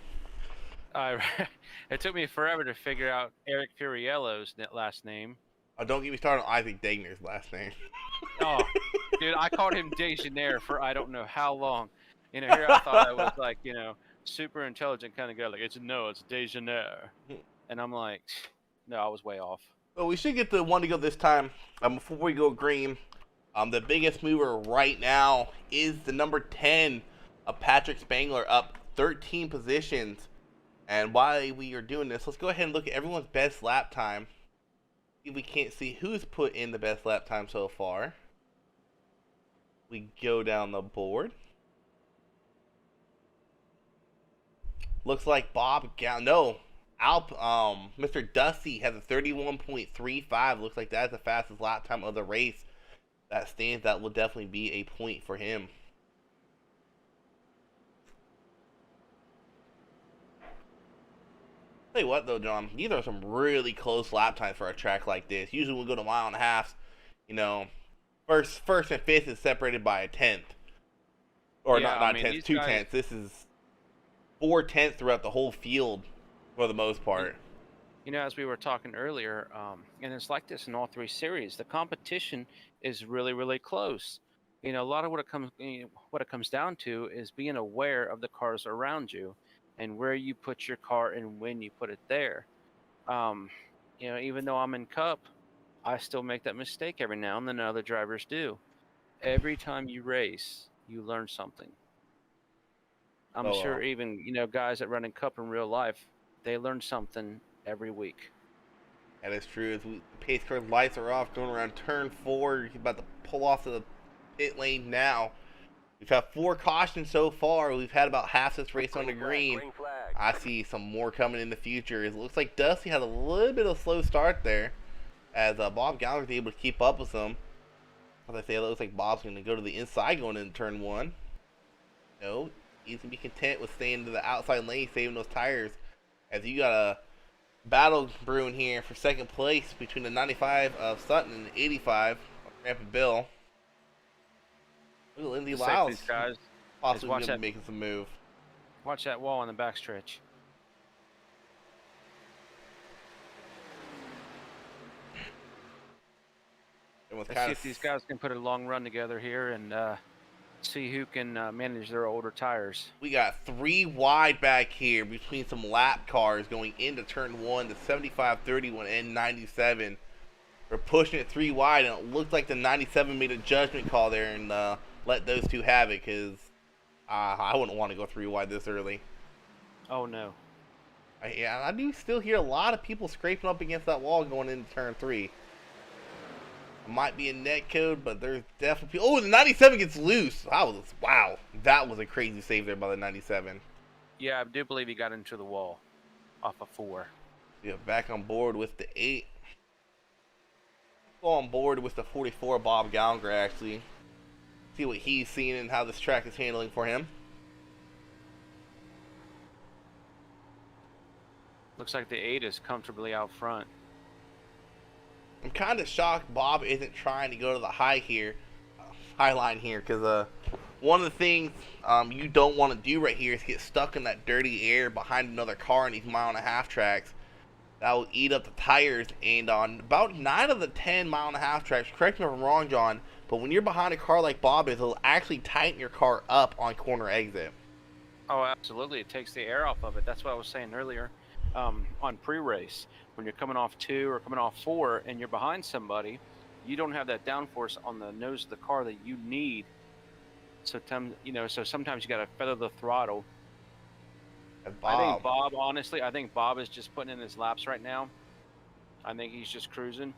It took me forever to figure out Eric Furiello's last name. Oh, don't get me started on Isaac Degner's last name. Oh, dude, I called him Dejaneir for I don't know how long. Here I thought I was like, super intelligent kind of guy. Like, it's Dejaneir. And I'm like, no, I was way off. Well, we should get the one to go this time. Before we go green, the biggest mover right now is the number 10 of Patrick Spangler, up 13 positions. And while we are doing this, let's go ahead and look at everyone's best lap time. See if we can't see who's put in the best lap time so far. We go down the board. Looks like Mr. Dusty has a 31.35. Looks like that's the fastest lap time of the race. That stands. That will definitely be a point for him. Tell you what though, John, these are some really close lap times for a track like this. Usually we'll go to 1.5 miles. First and fifth is separated by a tenth. Or not a tenth, 2 tenths. This is 4 tenths throughout the whole field for the most part. As we were talking earlier, and it's like this in all 3 series, the competition is really, really close. A lot of what it comes down to is being aware of the cars around you and where you put your car and when you put it there. Even though I'm in Cup, I still make that mistake every now and then. Other drivers do. Every time you race, you learn something. I'm sure even, guys that run in Cup in real life, they learn something every week. That is true. As the pace car lights are off, going around turn 4. He's about to pull off to the pit lane now. We've had 4 cautions so far. We've had about half this race on the green. I see some more coming in the future. It looks like Dusty had a little bit of a slow start there, as Bob Gallagher was able to keep up with him. As I say, it looks like Bob's going to go to the inside going into turn 1. No, he's going to be content with staying to the outside lane, saving those tires. As you got a battle brewing here for second place between the 95 of Sutton and the 85 of Grandpa Bill. Look at Lindsay Lyles. These guys possibly going to be making some move. Watch that wall in the backstretch. Let's see if these guys can put a long run together here and see who can manage their older tires. We got 3 wide back here between some lap cars going into turn 1, the 75, 31, and 97. We're pushing it 3 wide, and it looks like the 97 made a judgment call there and let those 2 have it, because I wouldn't want to go 3 wide this early. Oh, no. I do still hear a lot of people scraping up against that wall going into turn 3. It might be a net code, but there's definitely... Oh, the 97 gets loose. Wow. That was a crazy save there by the 97. Yeah, I do believe he got into the wall off of 4. Yeah, back on board with the 8. Go on board with the 44, Bob Gallagher, actually. See what he's seeing and how this track is handling for him. Looks like the 8 is comfortably out front. I'm kind of shocked Bob isn't trying to go to the high line here, because one of the things you don't want to do right here is get stuck in that dirty air behind another car in these 1.5-mile tracks. That will eat up the tires, and on about 9 of the 10 1.5-mile tracks, correct me if I'm wrong, John, but when you're behind a car like Bob is, it'll actually tighten your car up on corner exit. Oh, absolutely. It takes the air off of it. That's what I was saying earlier. On pre-race, when you're coming off 2 or coming off 4 and you're behind somebody, you don't have that downforce on the nose of the car that you need. So sometimes you got to feather the throttle. I think Bob, honestly, is just putting in his laps right now. I think he's just cruising.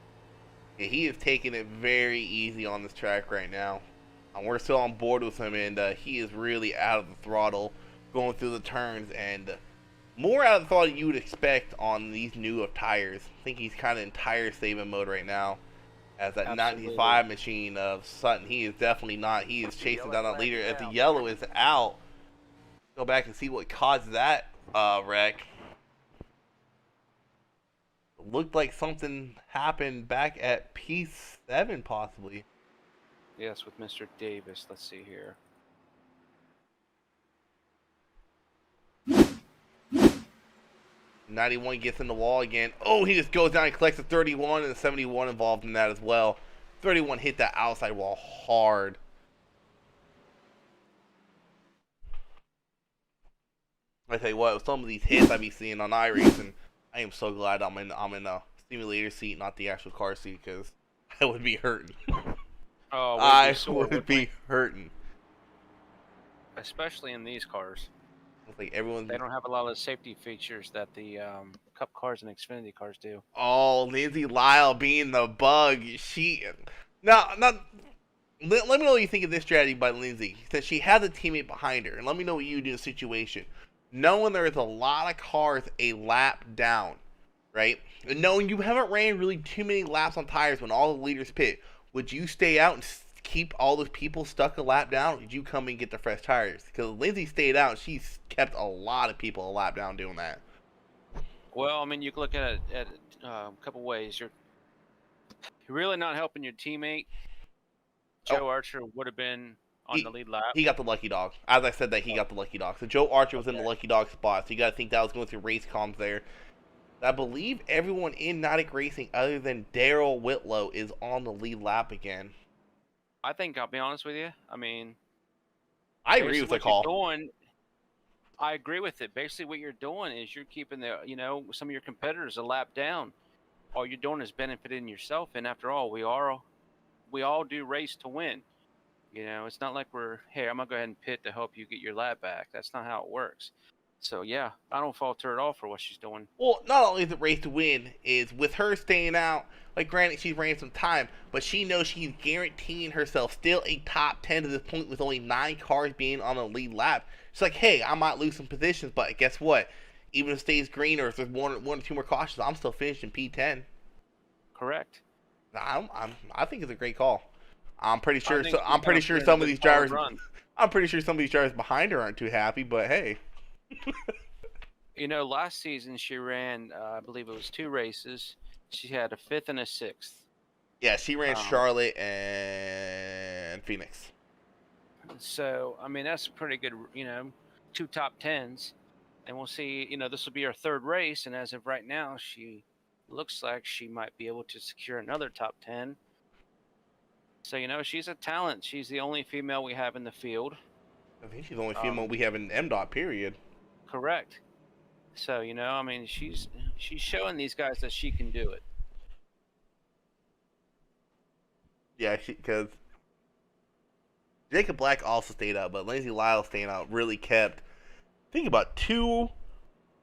Yeah, he is taking it very easy on this track right now. We're still on board with him, and he is really out of the throttle, going through the turns, and more out of the throttle you would expect on these new tires. I think he's kind of in tire saving mode right now. As that Absolutely. 95 machine of Sutton, he is definitely not. He is chasing down that leader. If the yellow is out, go back and see what caused that wreck. It looked like something happened back at P7 possibly. Yes, with Mr. Davis. Let's see here. '91 gets in the wall again. Oh, he just goes down and collects a 31, and the 71 involved in that as well. 31 hit that outside wall hard. I tell you what, with some of these hits I be seeing on iRacing, I am so glad I'm in a simulator seat, not the actual car seat, because I would be hurting. Oh, I would be hurting. Especially in these cars. It's like everyone's. They don't have a lot of the safety features that the Cup cars and Xfinity cars do. Oh, Lindsay Lyle being the bug. Let me know what you think of this strategy by Lindsay. Since she has a teammate behind her, and let me know what you do in the situation. Knowing there is a lot of cars a lap down, right? And knowing you haven't ran really too many laps on tires when all the leaders pit, would you stay out and keep all those people stuck a lap down, or did you come and get the fresh tires? Because Lindsay stayed out, and she's kept a lot of people a lap down doing that. Well, I mean, you can look at it a couple ways. You're really not helping your teammate. Joe Archer would have been on the lead lap. He got the lucky dog. As I said that, he got the lucky dog. So Joe Archer was in the lucky dog spot, so you got to think that was going through race comms there. I believe everyone in Nautic Racing other than Daryl Whitlow is on the lead lap again. I think, I'll be honest with you, I mean, I agree with the call. I agree with it. Basically, what you're doing is you're keeping some of your competitors a lap down. All you're doing is benefiting yourself. And after all, we all do race to win. It's not like hey, I'm gonna go ahead and pit to help you get your lap back. That's not how it works. So yeah, I don't fault her at all for what she's doing. Well, not only is it race to win, is with her staying out. Like, granted, she's ran some time, but she knows she's guaranteeing herself still a top 10 to this point with only 9 cars being on the lead lap. She's like, hey, I might lose some positions, but guess what? Even if it stays green or if there's one or two more cautions, I'm still finishing P10. Correct. I think it's a great call. I'm pretty sure some of these drivers behind her aren't too happy, but hey. Last season she ran, I believe it was 2 races. She had a 5th and a 6th. Yeah, she ran Charlotte and Phoenix. So, I mean, that's pretty good, 2 top 10s. And we'll see, this will be her 3rd race. And as of right now, she looks like she might be able to secure another top 10. So, she's a talent. She's the only female we have in the field. I think she's the only female we have in MDOT, period. Correct. So, I mean, she's showing these guys that she can do it. Yeah, because Jacob Black also stayed out, but Lindsay Lyle staying out really kept, I think, about 2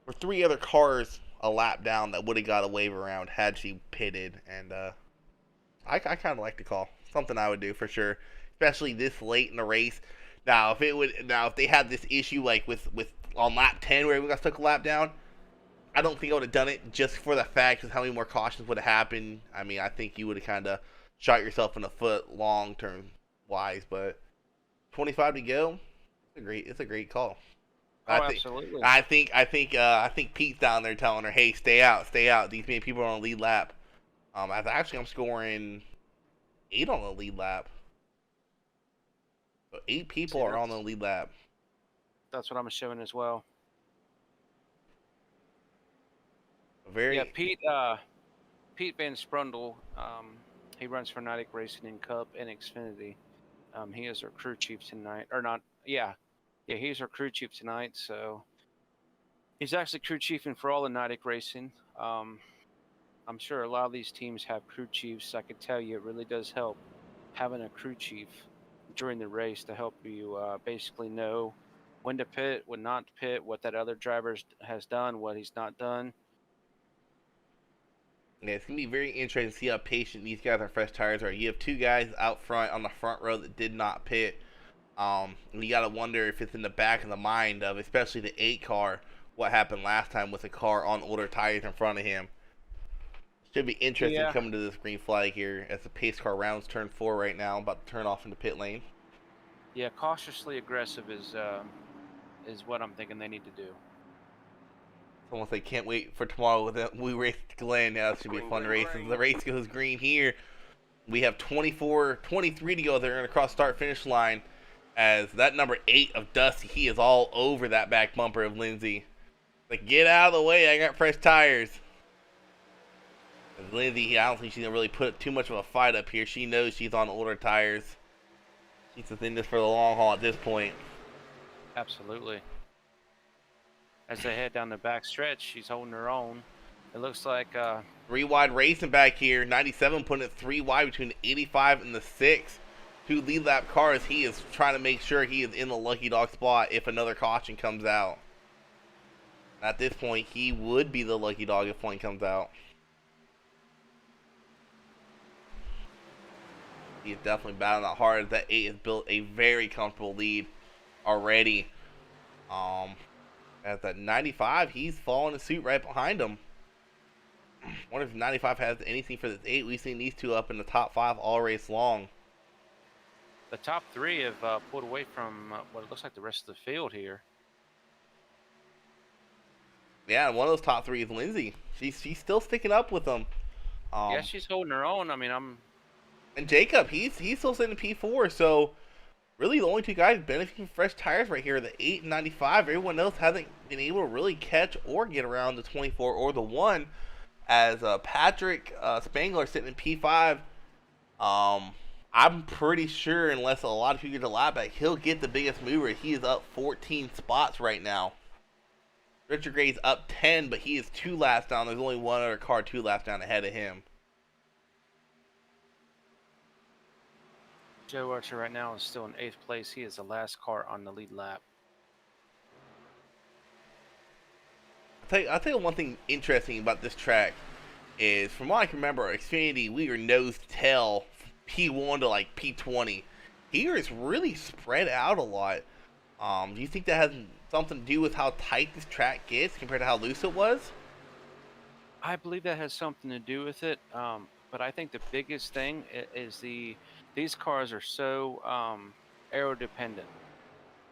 or 3 other cars a lap down that would have got a wave around had she pitted. And I kind of like the call. Something I would do for sure, especially this late in the race. Now, if they had this issue like with on lap 10 where everyone got stuck a lap down, I don't think I would have done it just for the fact of how many more cautions would have happened. I mean, I think you would have kind of shot yourself in the foot long term wise. But 25 to go, it's a great call. Oh, absolutely. I think Pete's down there telling her, "Hey, stay out, stay out." These many people are on the lead lap. I'm scoring 8 on the lead lap. So 8 people are on the lead lap. That's what I'm showing as well. Very Pete Van Sprundle. He runs for Nidic Racing in Cup and Xfinity. He is our crew chief tonight, or not? Yeah, he's our crew chief tonight. So he's actually crew chiefing for all the Nidic Racing. I'm sure a lot of these teams have crew chiefs. I could tell you, it really does help having a crew chief during the race to help you basically know when to pit, when not to pit, what that other driver has done, what he's not done. Yeah, it's going to be very interesting to see how patient these guys on fresh tires are. You have 2 guys out front on the front row that did not pit. And you got to wonder if it's in the back of the mind of, especially the 8 car, what happened last time with a car on older tires in front of him. Should be interesting coming to this green flag here as the pace car rounds turn 4 right now, about to turn off into pit lane. Yeah, cautiously aggressive is what I'm thinking they need to do. It's almost like can't wait for tomorrow. We race Glen. Now it should be a fun race. As the race goes green here, we have 23 to go. They're going to cross start finish line. As that number 8 of Dusty, he is all over that back bumper of Lindsay. Like, get out of the way. I got fresh tires. As Lindsay, I don't think she's going to really put too much of a fight up here. She knows she's on older tires. She's just in this for the long haul at this point. Absolutely. As they head down the back stretch, she's holding her own. It looks like 3 wide racing back here. 97 putting it 3 wide between the 85 and the 6. 2 lead lap cars. He is trying to make sure he is in the lucky dog spot if another caution comes out. At this point, he would be the lucky dog if one comes out. He is definitely battling out hard. That 8 has built a very comfortable lead already. At that 95, he's following suit right behind him. I wonder if 95 has anything for this 8. We've seen these 2 up in the top 5 all race long. The top 3 have pulled away from what it looks like the rest of the field here. Yeah, and one of those top 3 is Lindsay. She's still sticking up with them. Yeah, she's holding her own. I mean, And Jacob, he's still sitting in P4. So really, the only 2 guys benefiting from fresh tires right here are the 8 and 95. Everyone else hasn't been able to really catch or get around the 24 or the 1. As Patrick Spangler sitting in P5. I'm pretty sure, unless a lot of people get a lap back, he'll get the biggest mover. He is up 14 spots right now. Richard Gray's up 10, but he is 2 laps down. There's only one other car 2 laps down ahead of him. Joe Archer right now is still in 8th place. He is the last car on the lead lap. I'll tell you one thing interesting about this track is, from what I can remember, Xfinity, we were nose to tail P1 to like P20. Here it's really spread out a lot. Do you think that has something to do with how tight this track gets compared to how loose it was? I believe that has something to do with it. But I think the biggest thing is these cars are so aero dependent.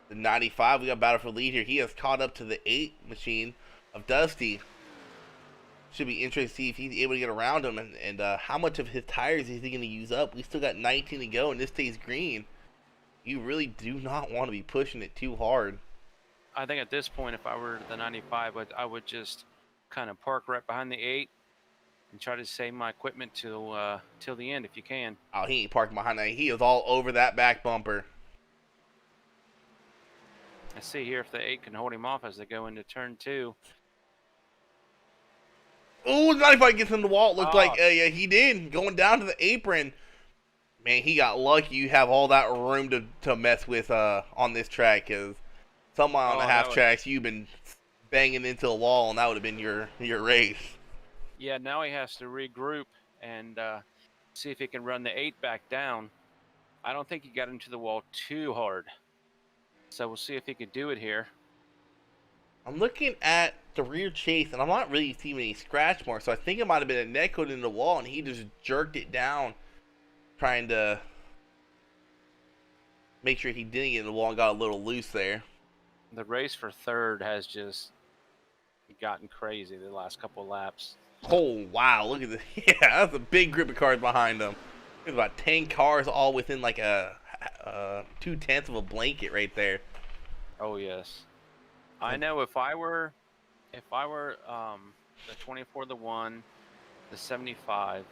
The 95, we got battle for lead here. He has caught up to the 8 machine of Dusty. Should be interesting to see if he's able to get around him and how much of his tires is he going to use up. We still got 19 to go and this stays green. You really do not want to be pushing it too hard. I think at this point, if I were the 95, I would just kind of park right behind the 8 and try to save my equipment till the end if you can. Oh, he ain't parking behind that. He is all over that back bumper. Let's see here if the 8 can hold him off as they go into turn 2. Oh, 95 gets in the wall. It looked like, yeah, he did. Going down to the apron. Man, he got lucky. You have all that room to mess with on this track. Because some mile and a half tracks, you've been banging into a wall, and that would have been your race. Yeah, now he has to regroup and see if he can run the 8 back down. I don't think he got into the wall too hard. So we'll see if he could do it here. I'm looking at the rear chase, and I'm not really seeing any scratch marks, so I think it might have been a neck code in the wall, and he just jerked it down, trying to make sure he didn't get in the wall and got a little loose there. The race for third has just gotten crazy the last couple of laps. Oh, wow, look at this. Yeah, that's a big group of cars behind him. There's about 10 cars all within like a 2/10 of a blanket right there. Oh yes, I know. If I were the 24, the 1, the 75,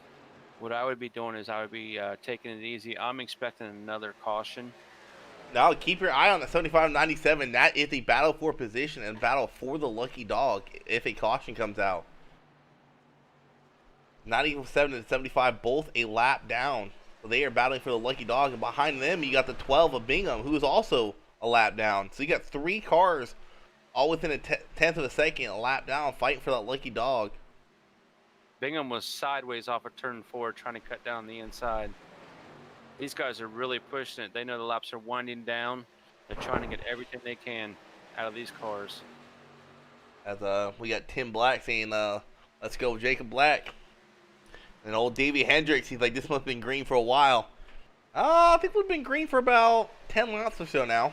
what I would be doing is I would be taking it easy. I'm expecting another caution. Now keep your eye on the 75-97. That is a battle for position and battle for the lucky dog if a caution comes out. 97 and 75 both a lap down. So they are battling for the lucky dog, and behind them you got the 12 of Bingham, who is also a lap down. So you got 3 cars all within a tenth of a second, a lap down, fighting for that lucky dog. Bingham was sideways off of turn 4 trying to cut down the inside. These guys are really pushing it. They know the laps are winding down. They're trying to get everything they can out of these cars. As we got Tim Black saying, let's go Jacob Black. And old Davey Hendricks, he's like, this must have been green for a while. I think we've been green for about 10 laps or so now.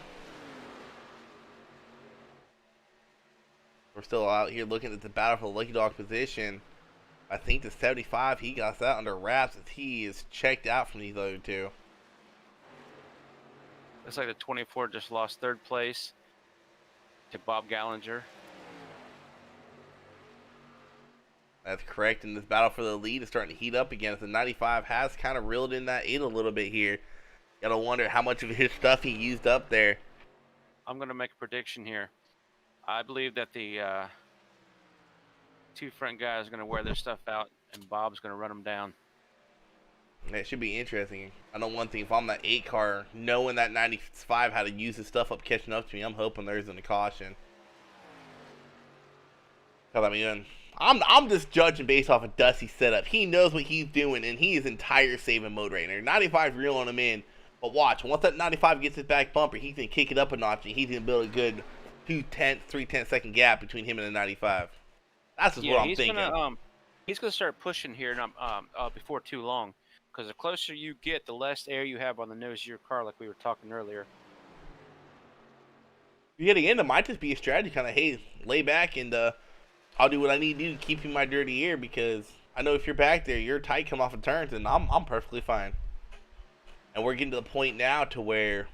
We're still out here looking at the battle for the lucky dog position. I think the 75, he got that under wraps as he is checked out from these other two. Looks like the 24 just lost third place to Bob Gallinger. That's correct, and this battle for the lead is starting to heat up again as the 95 has kind of reeled in that 8 a little bit here. Gotta wonder how much of his stuff he used up there. I'm going to make a prediction here. I believe that the 2 front guys are going to wear their stuff out, and Bob's going to run them down. It should be interesting. I know one thing, if I'm that 8 car, knowing that 95 how to use his stuff up, catching up to me, I'm hoping there isn't a caution. Because, I mean, I'm just judging based off of Dusty's setup. He knows what he's doing, and he is in tire saving mode right now. 95 reeling him in, but watch, once that 95 gets his back bumper, he's going to kick it up a notch, and he's going to build a good 2/10, 3/10 second gap between him and the 95. That's just what I'm thinking. He's going to start pushing here before too long, because the closer you get, the less air you have on the nose of your car, like we were talking earlier. Getting into might just be a strategy, kind of, hey, lay back and I'll do what I need to do to keep you in my dirty air, because I know if you're back there, you're tight come off of turns, and I'm perfectly fine. And we're getting to the point now to where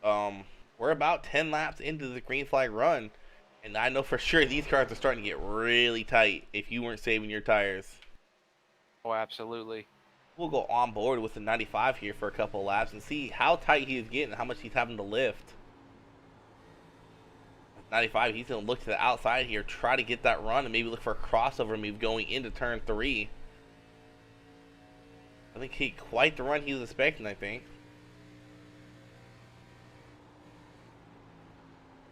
we're about 10 laps into the green flag run, and I know for sure these cars are starting to get really tight if you weren't saving your tires. Oh, absolutely. We'll go on board with the 95 here for a couple of laps and see how tight he is getting, how much he's having to lift. 95, he's going to look to the outside here, try to get that run, and maybe look for a crossover move going into turn 3. I think he quite the run he was expecting, I think.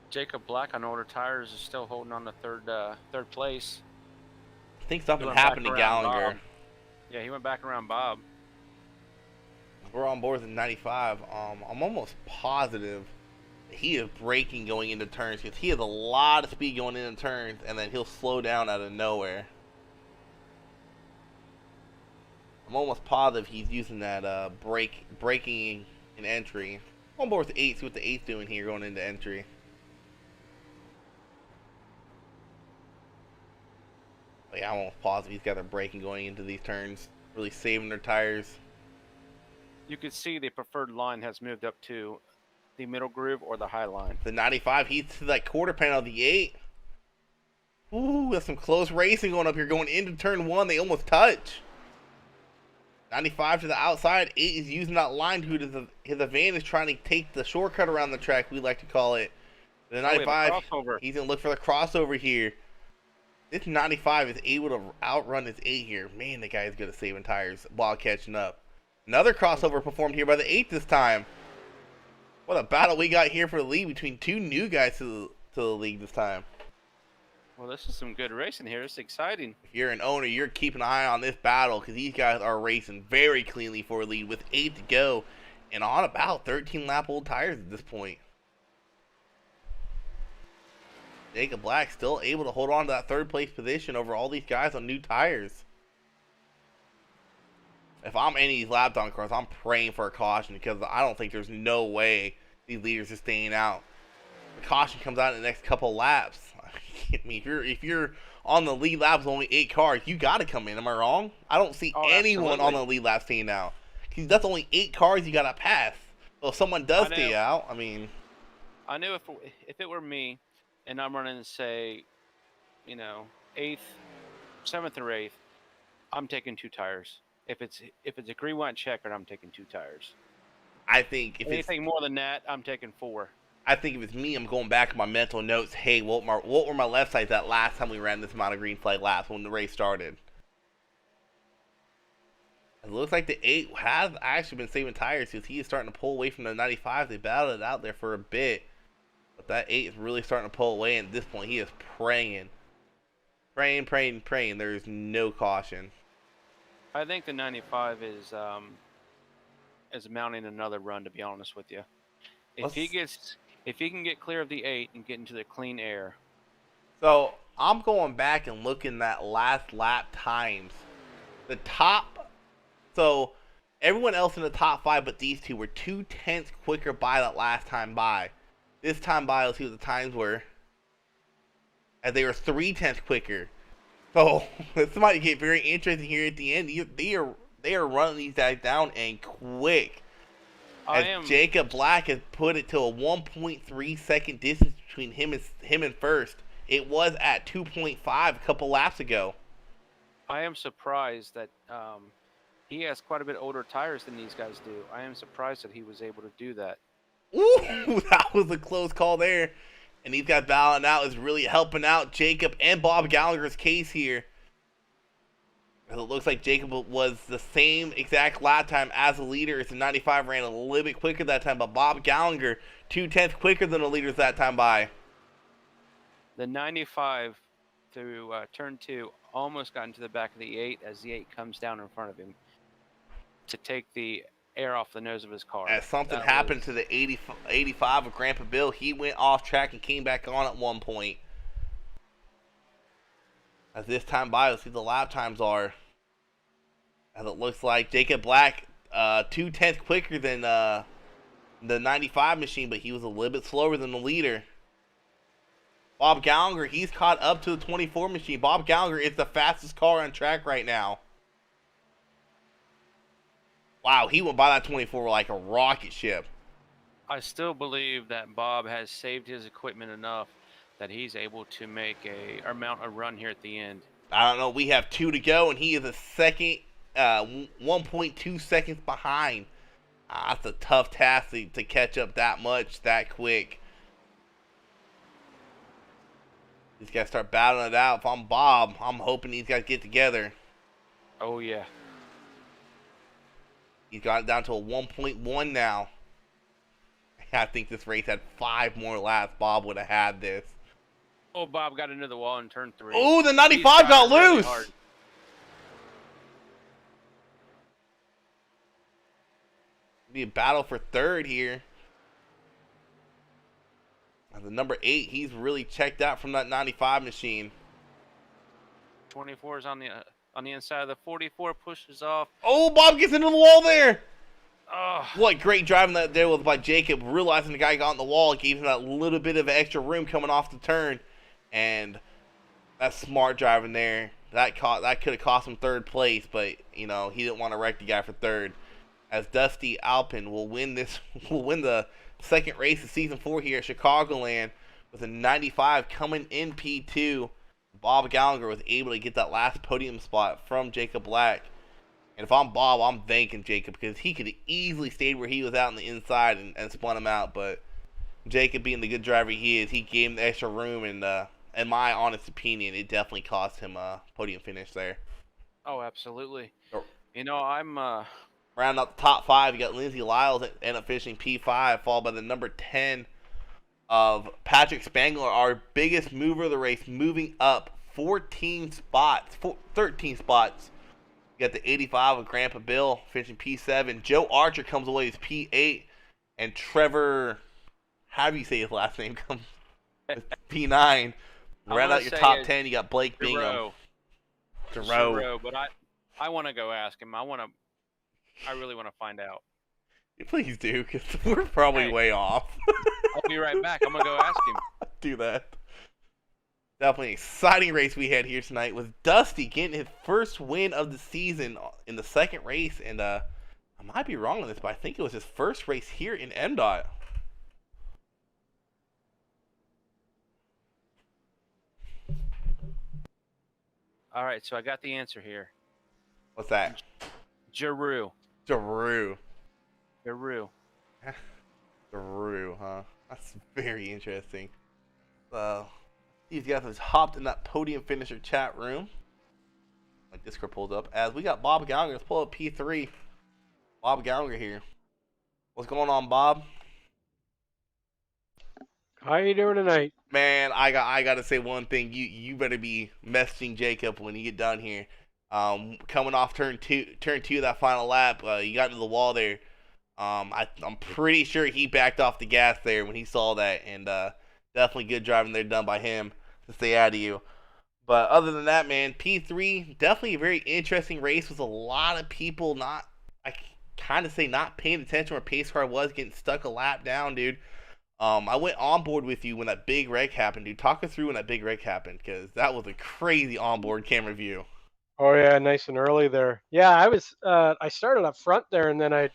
Jacob Black on older tires is still holding on to third place. I think something happened to Gallinger. Yeah, he went back around Bob. We're on board with 95. I'm almost positive he is braking going into turns, because he has a lot of speed going into turns, and then he'll slow down out of nowhere. I'm almost positive he's using that braking in entry. I'm on board with the 8, see what the 8's doing here going into entry. But yeah, I'm almost positive he's got their braking going into these turns, really saving their tires. You can see the preferred line has moved up to the middle groove or the high line. The 95, he's to that quarter panel of the 8. Ooh, that's some close racing going up here, going into turn 1. They almost touch. 95 to the outside. 8 is using that line to his advantage, trying to take the shortcut around the track, we like to call it. The 95, he's going to look for the crossover here. This 95 is able to outrun his 8 here. Man, the guy is good at saving tires while catching up. Another crossover performed here by the 8 this time. What a battle we got here for the lead between 2 new guys to the league this time. Well, this is some good racing here. It's exciting. If you're an owner, you're keeping an eye on this battle, because these guys are racing very cleanly for a lead with 8 to go and on about 13 lap old tires at this point. Jacob Black still able to hold on to that third place position over all these guys on new tires. If I'm any of these lap down cars, I'm praying for a caution because I don't think there's no way these leaders are staying out. The caution comes out in the next couple laps. I mean, if you're on the lead lap with only 8 cars, you got to come in. Am I wrong? I don't see anyone on the lead lap staying out. Because that's only 8 cars you got to pass. So if someone does stay out, I mean... I knew if it were me, and I'm running, say, 8th, 7th or 8th, I'm taking 2 tires. If it's a green white checkered, I'm taking 2 tires. I think if anything more than that, I'm taking 4. I think if it's me, I'm going back in my mental notes. Hey, what were my left sides that last time we ran this amount of green flag laps when the race started? It looks like the 8 has actually been saving tires because he is starting to pull away from the 95. They battled it out there for a bit. But that 8 is really starting to pull away, and at this point, he is praying. Praying. There is no caution. I think the 95 is mounting another run, to be honest with you. If he can get clear of the 8 and get into the clean air. So, I'm going back and looking at last lap times. So, everyone else in the top 5 but these 2 were 2/10 quicker by that last time by. This time by, let's see what the times were. And they were 3/10 quicker. So, this might get very interesting here at the end. They are running these guys down and quick. As Jacob Black has put it to a 1.3 second distance between him and first. It was at 2.5 a couple laps ago. I am surprised that he has quite a bit older tires than these guys do. I am surprised that he was able to do that. Ooh, that was a close call there. And these guys battling out is really helping out Jacob and Bob Gallagher's case here. It looks like Jacob was the same exact lap time as the leader. The 95 ran a little bit quicker that time, but Bob Gallagher 2/10 quicker than the leaders that time by. The 95 through turn 2 almost got into the back of the 8 as the 8 comes down in front of him to take the air off the nose of his car. As something happened to the 85 of Grandpa Bill, he went off track and came back on at one point. As this time by, let's see what the lap times are. As it looks like Jacob Black 2/10 quicker than the 95 machine, but he was a little bit slower than the leader. Bob Gallagher, he's caught up to the 24 machine. Bob Gallagher is the fastest car on track right now. Wow, he went by that 24 like a rocket ship. I still believe that Bob has saved his equipment enough that he's able to mount a run here at the end. I don't know. We have 2 to go, and he is a second, 1.2 seconds behind. That's a tough task to catch up that much, that quick. These guys start battling it out. If I'm Bob, I'm hoping these guys get together. Oh, yeah. He's got it down to a 1.1 now. I think this race had 5 more laps. Bob would have had this. Oh, Bob got into the wall in turn 3. Oh, the 95 got loose. Really Be a battle for third here. The number 8, he's really checked out from that 95 machine. 24 is on the inside of the 44, pushes off. Oh, Bob gets into the wall there. Oh. What great driving that there was by Jacob, realizing the guy got on the wall, gave him that little bit of extra room coming off the turn, and that's smart driving there. That could have cost him third place, but he didn't want to wreck the guy for third. As Dusty Alpin will win the second race of season 4 here at Chicagoland with a 95 coming in P2. Bob Gallagher was able to get that last podium spot from Jacob Black. And if I'm Bob, I'm thanking Jacob because he could have easily stayed where he was out on the inside and spun him out. But Jacob, being the good driver he is, he gave him the extra room. And in my honest opinion, it definitely cost him a podium finish there. Oh, absolutely. Oh. I'm... Rounding out the top 5, you got Lindsay Lyles that ended up finishing P5, followed by the number 10 of Patrick Spangler, our biggest mover of the race, moving up 13 spots. You got the 85 of Grandpa Bill finishing P7. Joe Archer comes away as P8, and Trevor, how do you say his last name? P9. I Round wanna out your say top it's 10, you got Blake Bingham. Giroux, but I want to go ask him. I really want to find out. Please do, because we're probably Hey. way off. I'll be right back. I'm gonna go ask him. Do that. Definitely an exciting race we had here tonight with Dusty getting his first win of the season in the second race. And I might be wrong on this, but I think it was his first race here in MDOT. All right, so I got the answer here. What's that? Giroux. Giroux. Giroux. Giroux, huh? That's very interesting. These guys have hopped in that podium finisher chat room. My Discord pulled up. As we got Bob Gallagher. Let's pull up P3. Bob Gallagher here. What's going on, Bob? How you doing tonight? Man, I gotta say one thing. You better be messaging Jacob when you get done here. Coming off turn two that final lap, you got into the wall there. I'm pretty sure he backed off the gas there when he saw that, and definitely good driving there done by him to stay out of you. But other than that, man, P3 definitely a very interesting race with a lot of people not paying attention where pace car was, getting stuck a lap down, dude. I went on board with you when that big wreck happened, dude. Talk us through when that big wreck happened, because that was a crazy onboard camera view. Oh yeah, nice and early there. Yeah, I started up front there, and then I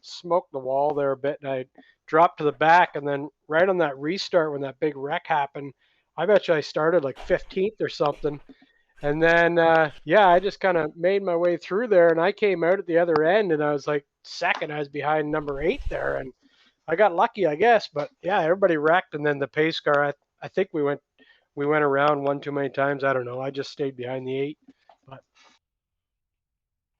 smoked the wall there a bit, and I dropped to the back, and then right on that restart when that big wreck happened, I bet you I started like 15th or something. And then I just kind of made my way through there, and I came out at the other end, and I was like second. I was behind number 8 there, and I got lucky, I guess. But yeah, everybody wrecked, and then the pace car. I think we went around one too many times. I don't know. I just stayed behind the 8. But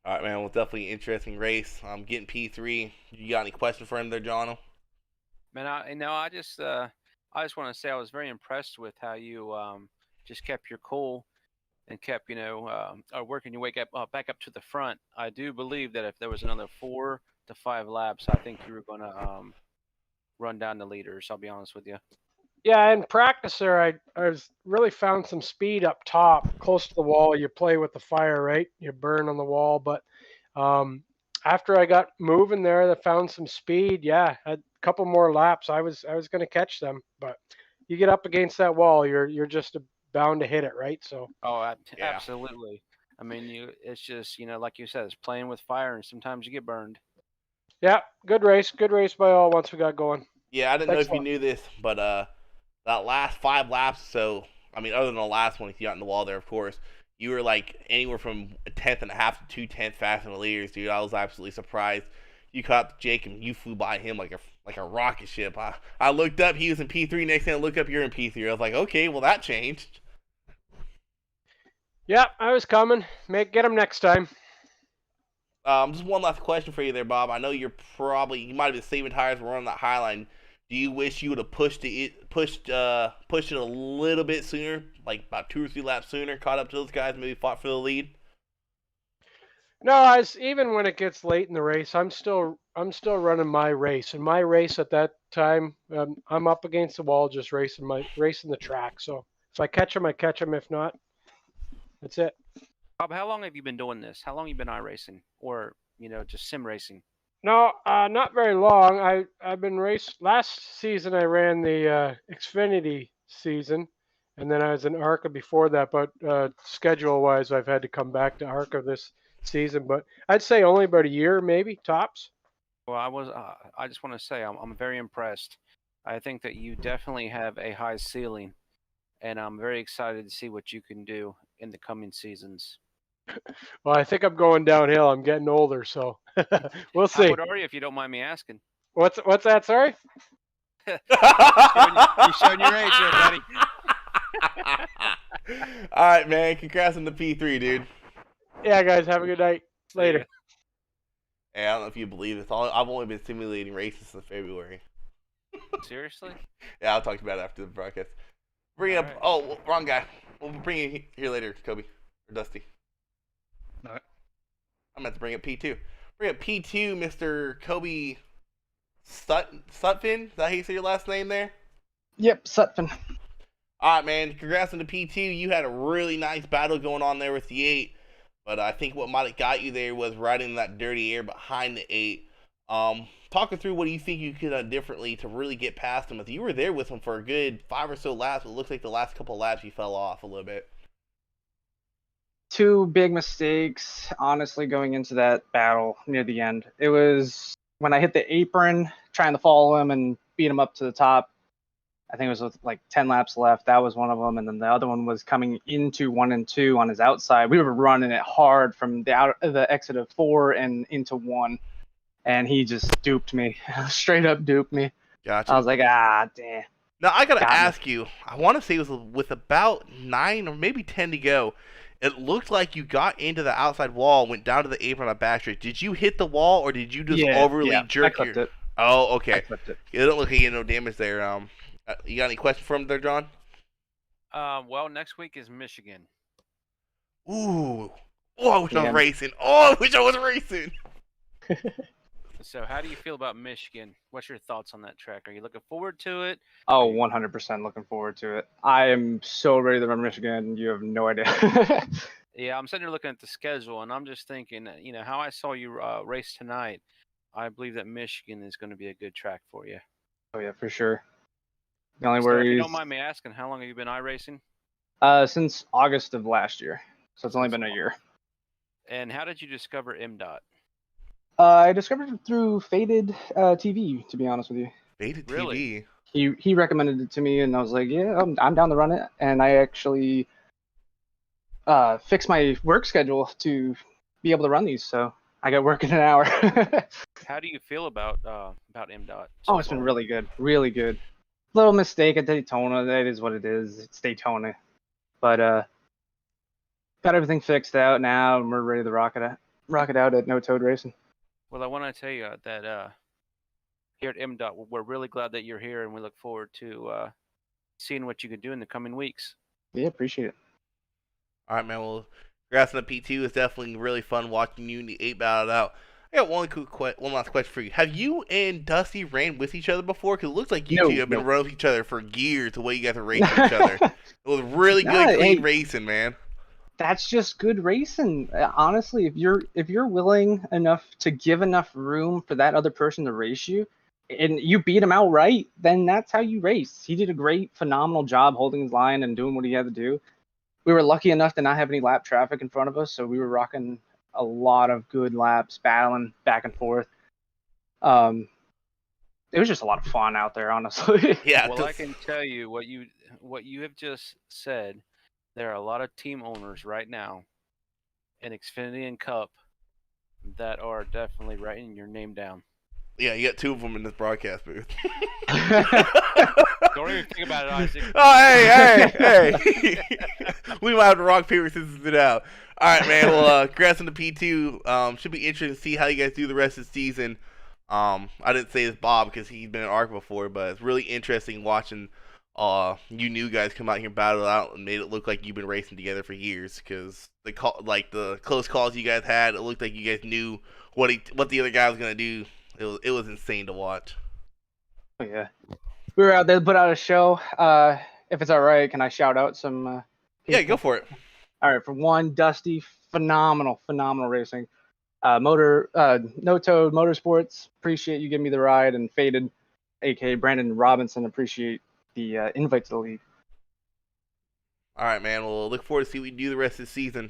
All right, man. Well, definitely an interesting race. I'm getting P3. You got any questions for him there, Jono? Man, I just want to say I was very impressed with how you just kept your cool and kept working your way back up to the front. I do believe that if there was another 4 to 5 laps, I think you were gonna run down the leaders. I'll be honest with you. yeah, in practice there, I was really found some speed up top, close to the wall. You play with the fire, right? You burn on the wall. But after I got moving there, I found some speed. Yeah, a couple more laps, I was going to catch them. But you get up against that wall, you're just bound to hit it, right? So. Oh, Yeah. absolutely. I mean, it's just like you said, it's playing with fire, and sometimes you get burned. Yeah, good race by all. Once we got going. Yeah, I didn't Thanks know if you a lot. knew this, but that last 5 laps, so, I mean, other than the last one, if you got in the wall there, of course, you were like anywhere from 1/10.5 to 2/10 faster than the leaders, dude. I was absolutely surprised. You caught Jake and you flew by him like a rocket ship. I looked up, he was in P3. Next thing I look up, you're in P3. I was like, okay, well that changed. Yeah, I was coming. Get him next time. Just one last question for you there, Bob. I know you might have been saving tires when we're on that high line. Do you wish you would have pushed it a little bit sooner, like about 2 or 3 laps sooner, caught up to those guys, maybe fought for the lead? No, even when it gets late in the race, I'm still running my race. And my race at that time, I'm up against the wall, just racing the track. So if I catch him, I catch him. If not, that's it. Bob, how long have you been doing this? How long have you been iRacing, or just sim racing? No, not very long. I've been raced. Last season I ran the Xfinity season, and then I was in ARCA before that. But schedule-wise, I've had to come back to ARCA this season. But I'd say only about a year, maybe tops. Well, I just want to say I'm very impressed. I think that you definitely have a high ceiling, and I'm very excited to see what you can do in the coming seasons. Well, I think I'm going downhill. I'm getting older, so we'll How see. old are you, if you don't mind me asking? What's that? Sorry. You're showing your age there, buddy. All right, man. Congrats on the P3, dude. Yeah, guys. Have a good night. Later. Hey, I don't know if you believe this. I've only been simulating races since February. Seriously? Yeah, I'll talk about it after the broadcast. Bring up. Alright. Oh, wrong guy. We'll bring you here later, Kobe or Dusty. All right. I'm about to bring up P2. Bring up P2, Mr. Kobe Sutphin. Is that how you say your last name there? Yep, Sutphin. All right, man. Congrats on the P2. You had a really nice battle going on there with the 8. But I think what might have got you there was riding that dirty air behind the 8. Talking through what do you think you could have done differently to really get past him. If you were there with him for a good 5 or so laps, it looks like the last couple laps you fell off a little bit. Two big mistakes, honestly, going into that battle near the end. It was when I hit the apron, trying to follow him and beat him up to the top. I think it was with like 10 laps left. That was one of them. And then the other one was coming into 1 and 2 on his outside. We were running it hard from the exit of 4 and into 1. And he just duped me, straight up duped me. Gotcha. I was like, damn. Now, I got to Got me. ask you, I want to say it was with about 9 or maybe 10 to go. It looked like you got into the outside wall, went down to the apron on a backstreet. Did you hit the wall, or did you just overly jerk I clipped it. Oh, okay. I clipped it. It don't look like you had no damage there. You got any questions for him there, John? Well, next week is Michigan. Ooh. Oh, I wish I Yeah. was racing. Oh, I wish I was racing. So how do you feel about Michigan? What's your thoughts on that track? Are you looking forward to it? Oh, 100% looking forward to it. I am so ready to run Michigan. You have no idea. Yeah, I'm sitting here looking at the schedule, and I'm just thinking, how I saw you race tonight, I believe that Michigan is going to be a good track for you. Oh, yeah, for sure. The only So if you worries, don't mind me asking, how long have you been iRacing? since August of last year. So it's only been a year. And how did you discover MDOT? I discovered it through Faded TV, to be honest with you. Beta TV. Really? He recommended it to me, and I was like, yeah, I'm down to run it. And I actually fixed my work schedule to be able to run these, so I got work in an hour. How do you feel about MDOT? Oh, it's been really good, really good. Little mistake at Daytona. That is what it is. It's Daytona, but got everything fixed out now, and we're ready to rock it out at No Toad Racing. Well, I want to tell you that here at MDOT, we're really glad that you're here, and we look forward to seeing what you can do in the coming weeks. Yeah, appreciate it. All right, man. Well, congrats on the P2. It's definitely really fun watching you and the 8 battle it out. I got one last question for you. Have you and Dusty ran with each other before? Because it looks like you two have been running with each other for years, the way you guys are racing each other. It was really good, clean racing, man. That's just good racing. Honestly, if you're willing enough to give enough room for that other person to race you, and you beat him outright, then that's how you race. He did a great, phenomenal job holding his line and doing what he had to do. We were lucky enough to not have any lap traffic in front of us, so we were rocking a lot of good laps, battling back and forth. It was just a lot of fun out there, honestly. Yeah. Well, I can tell you what you have just said. There are a lot of team owners right now in Xfinity and Cup that are definitely writing your name down. Yeah, you got 2 of them in this broadcast booth. Don't even think about it, Isaac. Oh, hey. We might have to rock, paper, scissors it out. All right, man. Well, congrats on the P2. Should be interesting to see how you guys do the rest of the season. I didn't say it's Bob because he's been in ARCA before, but it's really interesting watching you new guys come out here and battle out and made it look like you've been racing together for years. Because the close calls you guys had, it looked like you guys knew what the other guy was gonna do. It was insane to watch. Oh, yeah. We were out there to put out a show. If it's all right, can I shout out some? Yeah, go for it. All right, for one, Dusty, phenomenal racing. No Toad Motorsports, appreciate you giving me the ride, and Faded, aka Brandon Robinson, appreciate the invite to the league. All right, man. We'll look forward to see what you do the rest of the season.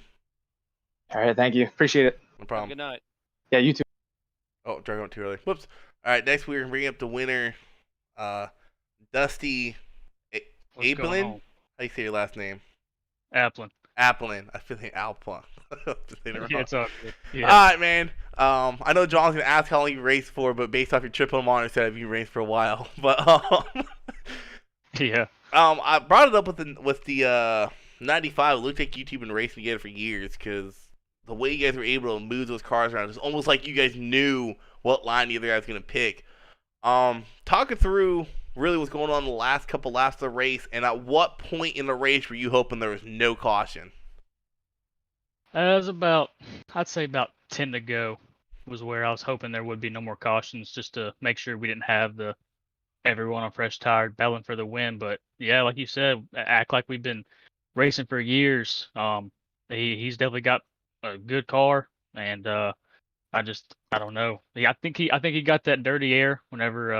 All right, thank you, appreciate it. No problem. Good night. Yeah, you too. Oh, dragging up too early. Whoops. All right, next we're gonna bring up the winner, Dusty Applin. How do you say your last name? Applin. Applin. I feel like Alpha. Yeah, it's all good. Yeah. All right, man. I know John's gonna ask how long you raced for, but based off your triple monitor, said you raced for a while. But Yeah. I brought it up with the 95. It looked like you two been racing together for years because the way you guys were able to move those cars around, it's almost like you guys knew what line the other guy was gonna pick. Talking through really what's going on in the last couple laps of the race, and at what point in the race were you hoping there was no caution? It was I'd say about 10 to go was where I was hoping there would be no more cautions, just to make sure we didn't have the everyone on fresh tire, battling for the win. But yeah, like you said, act like we've been racing for years. He's definitely got a good car, and I don't know. I think he got that dirty air whenever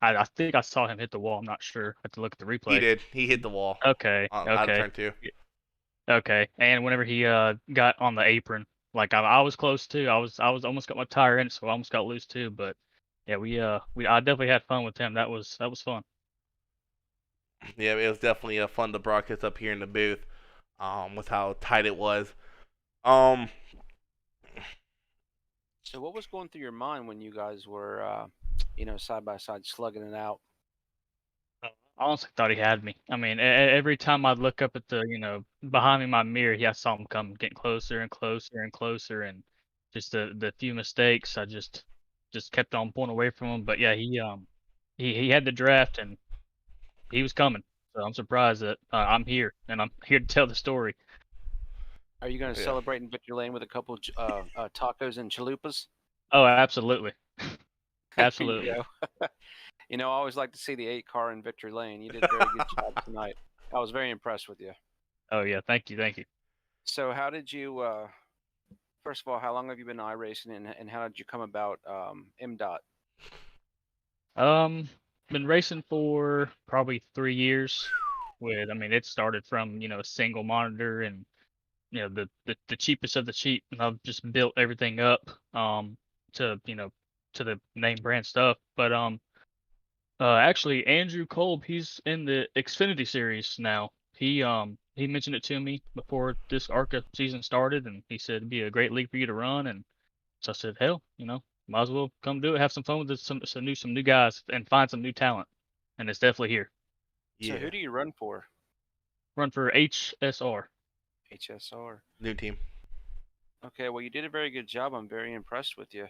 I think I saw him hit the wall. I'm not sure. I have to look at the He replay. did. He hit the wall. Okay, Out of okay, turn 2. okay. And whenever he got on the apron, like I was close too. I was almost got my tire in, so I almost got loose too. But yeah, I definitely had fun with him. That was fun. Yeah, it was definitely fun to broadcast up here in the booth. With how tight it was. Um, So what was going through your mind when you guys were, side by side slugging it out? I honestly thought he had me. I mean, every time I'd look up at the, behind me, my mirror, I saw him come, getting closer and closer and closer, and just the few mistakes, I just kept on pulling away from him. But yeah, he had the draft and he was coming. So I'm surprised that I'm here and I'm here to tell the story. Are you going to Yeah. celebrate in Victory Lane with a couple tacos and chalupas? Oh, absolutely, absolutely. I always like to see the 8 car in Victory Lane. You did a very good job tonight. I was very impressed with you. Oh yeah, thank you. So how did you, first of all, how long have you been iRacing and how did you come about MDOT? Been racing for probably 3 years. It started from a single monitor and the cheapest of the cheap, and I've just built everything up to to the name brand stuff. But actually Andrew Kolb, he's in the Xfinity series now. He mentioned it to me before this ARCA season started, and he said it'd be a great league for you to run. And so I said, hell, might as well come do it, have some fun with some new guys, and find some new talent. And it's definitely here. So who do you run for? Run for HSR. HSR. new team. Okay, well, you did a very good job. I'm very impressed with you.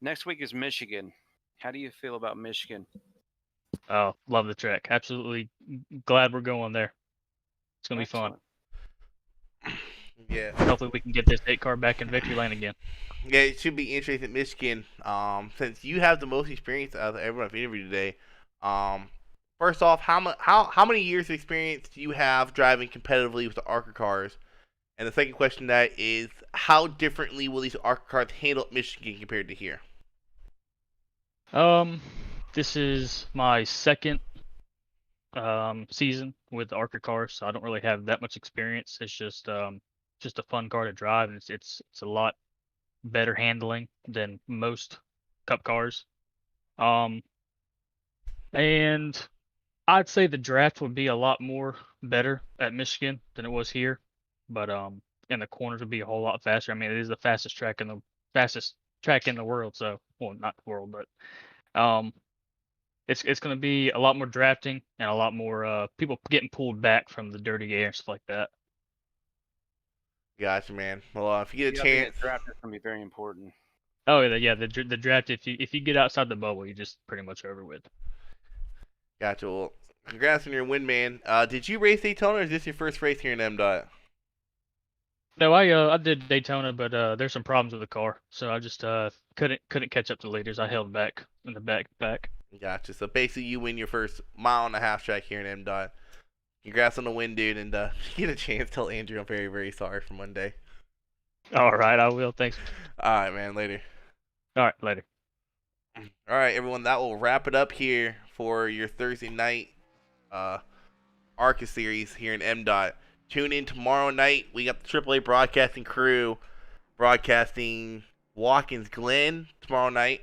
Next week is Michigan. How do you feel about Michigan? Oh, love the track. Absolutely glad we're going there. It's gonna be fun. Yeah. Hopefully we can get this 8 car back in Victory Lane again. Yeah, it should be interesting at Michigan. Since you have the most experience out of everyone I've interviewed today. First off, how many years of experience do you have driving competitively with the ARCA cars? And the second question to that is, how differently will these ARCA cars handle at Michigan compared to here? This is my second season with the ARCA cars, so I don't really have that much experience. It's just a fun car to drive, and it's a lot better handling than most Cup cars. And I'd say the draft would be a lot more better at Michigan than it was here, but and the corners would be a whole lot faster. I mean, it is the fastest track in the world. So, well, not the world, but it's going to be a lot more drafting and a lot more people getting pulled back from the dirty air and stuff like that. Gotcha, man. Well, if you get a chance, the draft is going to be very important. Oh yeah, the draft. If you get outside the bubble, you're just pretty much over with. Gotcha. Well, congrats on your win, man. Did you race Daytona, or is this your first race here in MDOT? No, I did Daytona, but there's some problems with the car, so I just couldn't catch up to the leaders. I held back in the back. Gotcha. So basically, you win your first 1.5 mile track here in MDOT. Congrats on the win, dude, and if you get a chance, tell Andrew I'm very, very sorry for Monday. All right, I will. Thanks. All right, man. Later. All right, later. All right, everyone. That will wrap it up here for your Thursday night ARCA series here in MDOT. Tune in tomorrow night. We got the AAA broadcasting crew broadcasting Watkins Glen tomorrow night.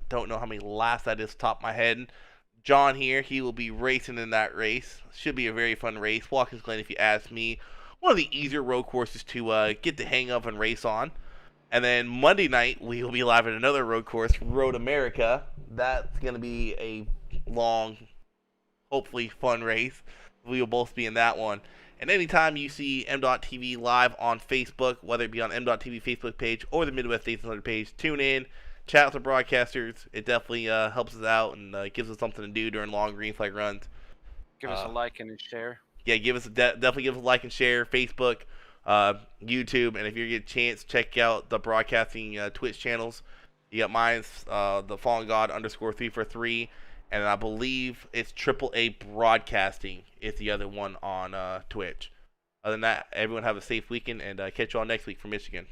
Don't know how many laps that is off the top of my head. John here, he will be racing in that race. Should be a very fun race. Watkins Glen, if you ask me, one of the easier road courses to get the hang of and race on. And then Monday night, we will be live at another road course, Road America. That's going to be a long, hopefully fun race. We will both be in that one. And anytime you see MDOT TV live on Facebook, whether it be on MDOT TV Facebook page or the Midwest States Unlimited page, tune in, chat with the broadcasters. It definitely helps us out and gives us something to do during long green flag runs. Give us a like and a share. Yeah, definitely give us a like and share. Facebook, YouTube, and if you get a chance, check out the broadcasting Twitch channels. You got mine's the Fallen God _343, and I believe it's AAA Broadcasting is the other one on Twitch. Other than that, everyone have a safe weekend, and catch you all next week from Michigan.